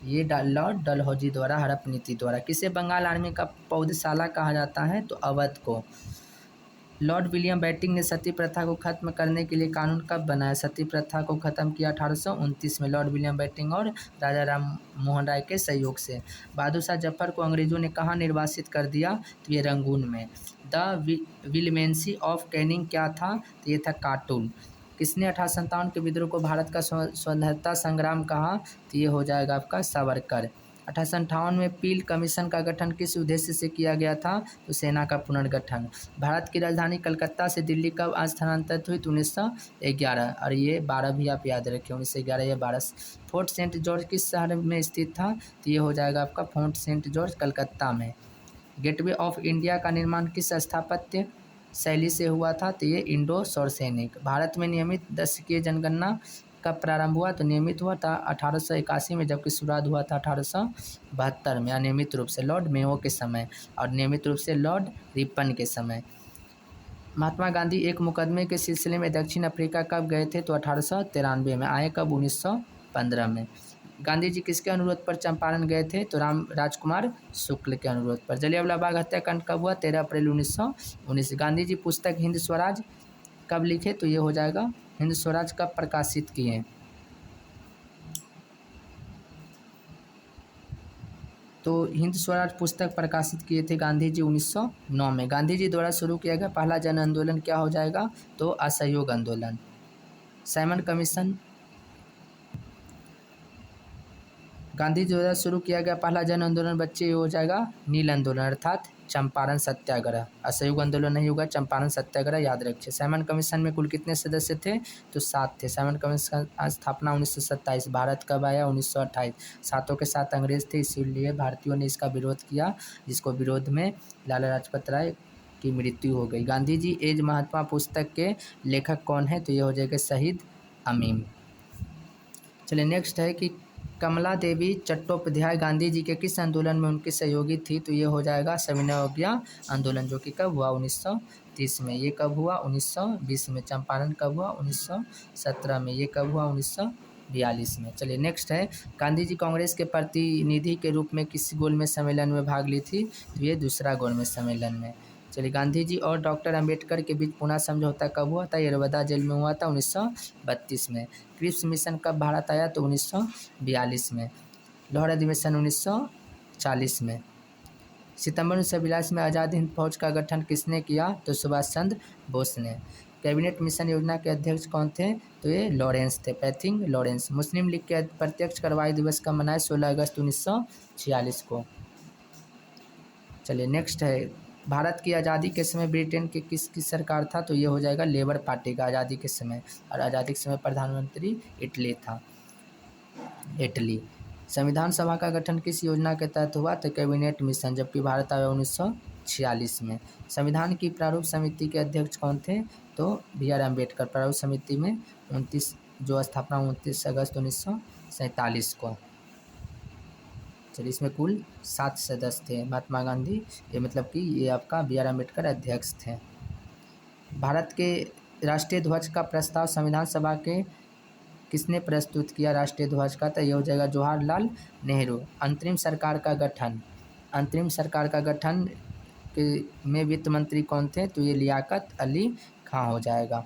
[SPEAKER 1] ये लॉर्ड डलहौजी द्वारा, हड़प नीति द्वारा। किसे बंगाल आर्मी का पौधशाला कहा जाता है? तो अवध को। लॉर्ड विलियम बेंटिंक ने सती प्रथा को खत्म करने के लिए कानून कब बनाया? सती प्रथा को खत्म किया 1829 में लॉर्ड विलियम बेंटिंक और राजा राम मोहन राय के सहयोग से। बहादुर शाह जफर को अंग्रेजों ने कहाँ निर्वासित कर दिया? तो ये रंगून में। द विलमेंसी ऑफ कैनिंग क्या था? तो ये था कार्टून। किसने 1857 के विद्रोह को भारत का स्वतंत्रता संग्राम कहा? तो ये हो जाएगा आपका सावरकर। 1858 में पील कमीशन का गठन किस उद्देश्य से किया गया था? तो सेना का पुनर्गठन। भारत की राजधानी कलकत्ता से दिल्ली कब स्थानांतरित हुई? तो 1911। और ये 12 भी आप याद रखें, 1911 या 12। फोर्ट सेंट जॉर्ज किस शहर में स्थित था? तो ये हो जाएगा आपका फोर्ट सेंट जॉर्ज कलकत्ता में। गेटवे ऑफ इंडिया का निर्माण किस स्थापत्य शैली से हुआ था? तो ये इंडो सौरसैनिक। भारत में नियमित दशकीय जनगणना कब प्रारंभ हुआ? तो नियमित हुआ था 1881 में, जबकि शुरुआत हुआ था 1872 में अनियमित रूप से लॉर्ड मेयो के समय और नियमित रूप से लॉर्ड रिपन के समय। महात्मा गांधी एक मुकदमे के सिलसिले में दक्षिण अफ्रीका कब गए थे? तो 1893 में। आए कब? 1915 में। गांधी जी किसके अनुरोध पर चंपारण गए थे? तो राजकुमार शुक्ल के अनुरोध पर। जलियांवाला बाग हत्याकांड कब हुआ? 13 अप्रैल 1919। गांधी जी पुस्तक हिंद स्वराज कब लिखे? तो ये हो जाएगा हिंद स्वराज कब प्रकाशित किए? तो हिंद स्वराज पुस्तक प्रकाशित किए थे गांधी जी 1909 में। गांधी जी द्वारा शुरू किया गया पहला जन आंदोलन क्या हो जाएगा? तो असहयोग आंदोलन। Simon commission. गांधी जी द्वारा शुरू किया गया पहला जन आंदोलन बच्चे ये हो जाएगा नील आंदोलन अर्थात चंपारण सत्याग्रह। असहयोग आंदोलन नहीं होगा, चंपारण सत्याग्रह याद रखिए। साइमन कमीशन में कुल कितने सदस्य थे? तो 7 थे। साइमन कमीशन की स्थापना 1927। भारत कब आया? 1928। 7 के 7 अंग्रेज थे, इसीलिए भारतीयों ने इसका विरोध किया, जिसको विरोध में लाला लाजपत राय की मृत्यु हो गई। गांधी जी एज महात्मा पुस्तक के लेखक कौन है? तो ये हो जाएगा शहीद अमीन। चलिए नेक्स्ट है कि कमला देवी चट्टोपाध्याय गांधी जी के किस आंदोलन में उनकी सहयोगी थी? तो ये हो जाएगा सविनय अवज्ञा आंदोलन, जो कि कब हुआ? 1930 में। ये कब हुआ? 1920 में। चंपारण कब हुआ? 1917 में। ये कब हुआ? 1942 में। चलिए नेक्स्ट है गांधी जी कांग्रेस के प्रतिनिधि के रूप में किस गोलमेज सम्मेलन में भाग ली थी? तो ये दूसरा गोलमेज सम्मेलन में। चलिए गांधी जी और डॉक्टर अंबेडकर के बीच पुणे समझौता कब हुआ था? यरवदा जेल में हुआ था 1932 में। क्रिप्स मिशन कब भारत आया? तो 1942 में। लाहौर अधिवेशन 1940 में। सितंबर 1942 में आज़ाद हिंद फौज का गठन किसने किया? तो सुभाष चंद्र बोस ने। कैबिनेट मिशन योजना के अध्यक्ष कौन थे? तो ये लॉरेंस थे, पैथिंग लॉरेंस। मुस्लिम लीग के प्रत्यक्ष कार्रवाई दिवस कब मनाए? 16 अगस्त 1946 को। चलिए नेक्स्ट है भारत की आज़ादी के समय ब्रिटेन के किसकी सरकार था? तो ये हो जाएगा लेबर पार्टी का आज़ादी के समय, और आज़ादी के समय प्रधानमंत्री इटली था, इटली। संविधान सभा का गठन किस योजना के तहत हुआ? तो कैबिनेट मिशन, जबकि भारत आया 1946 में। संविधान की प्रारूप समिति के अध्यक्ष कौन थे? तो BR अम्बेडकर। प्रारूप समिति में 29 जो स्थापना 29 अगस्त 1947 को। चलिए इसमें कुल 7 सदस्य थे। महात्मा गांधी, ये मतलब कि ये आपका BR अम्बेडकर अध्यक्ष थे। भारत के राष्ट्रीय ध्वज का प्रस्ताव संविधान सभा के किसने प्रस्तुत किया राष्ट्रीय ध्वज का? तो ये हो जाएगा जवाहरलाल नेहरू। अंतरिम सरकार का गठन, अंतरिम सरकार का गठन के में वित्त मंत्री कौन थे? तो ये लियाकत अली खां हो जाएगा।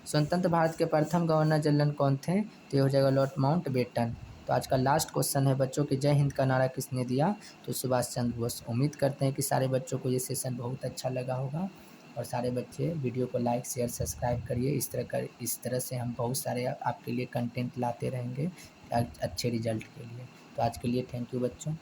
[SPEAKER 1] स्वतंत्र भारत के प्रथम गवर्नर जनरल कौन थे? तो ये हो जाएगा लॉर्ड माउंटबेटन। तो आज का लास्ट क्वेश्चन है बच्चों की, जय हिंद का नारा किसने दिया? तो सुभाष चंद्र बोस। उम्मीद करते हैं कि सारे बच्चों को ये सेशन बहुत अच्छा लगा होगा और सारे बच्चे वीडियो को लाइक शेयर सब्सक्राइब करिए। इस तरह से हम बहुत सारे आपके लिए कंटेंट लाते रहेंगे अच्छे रिजल्ट के लिए। तो आज के लिए थैंक यू बच्चों।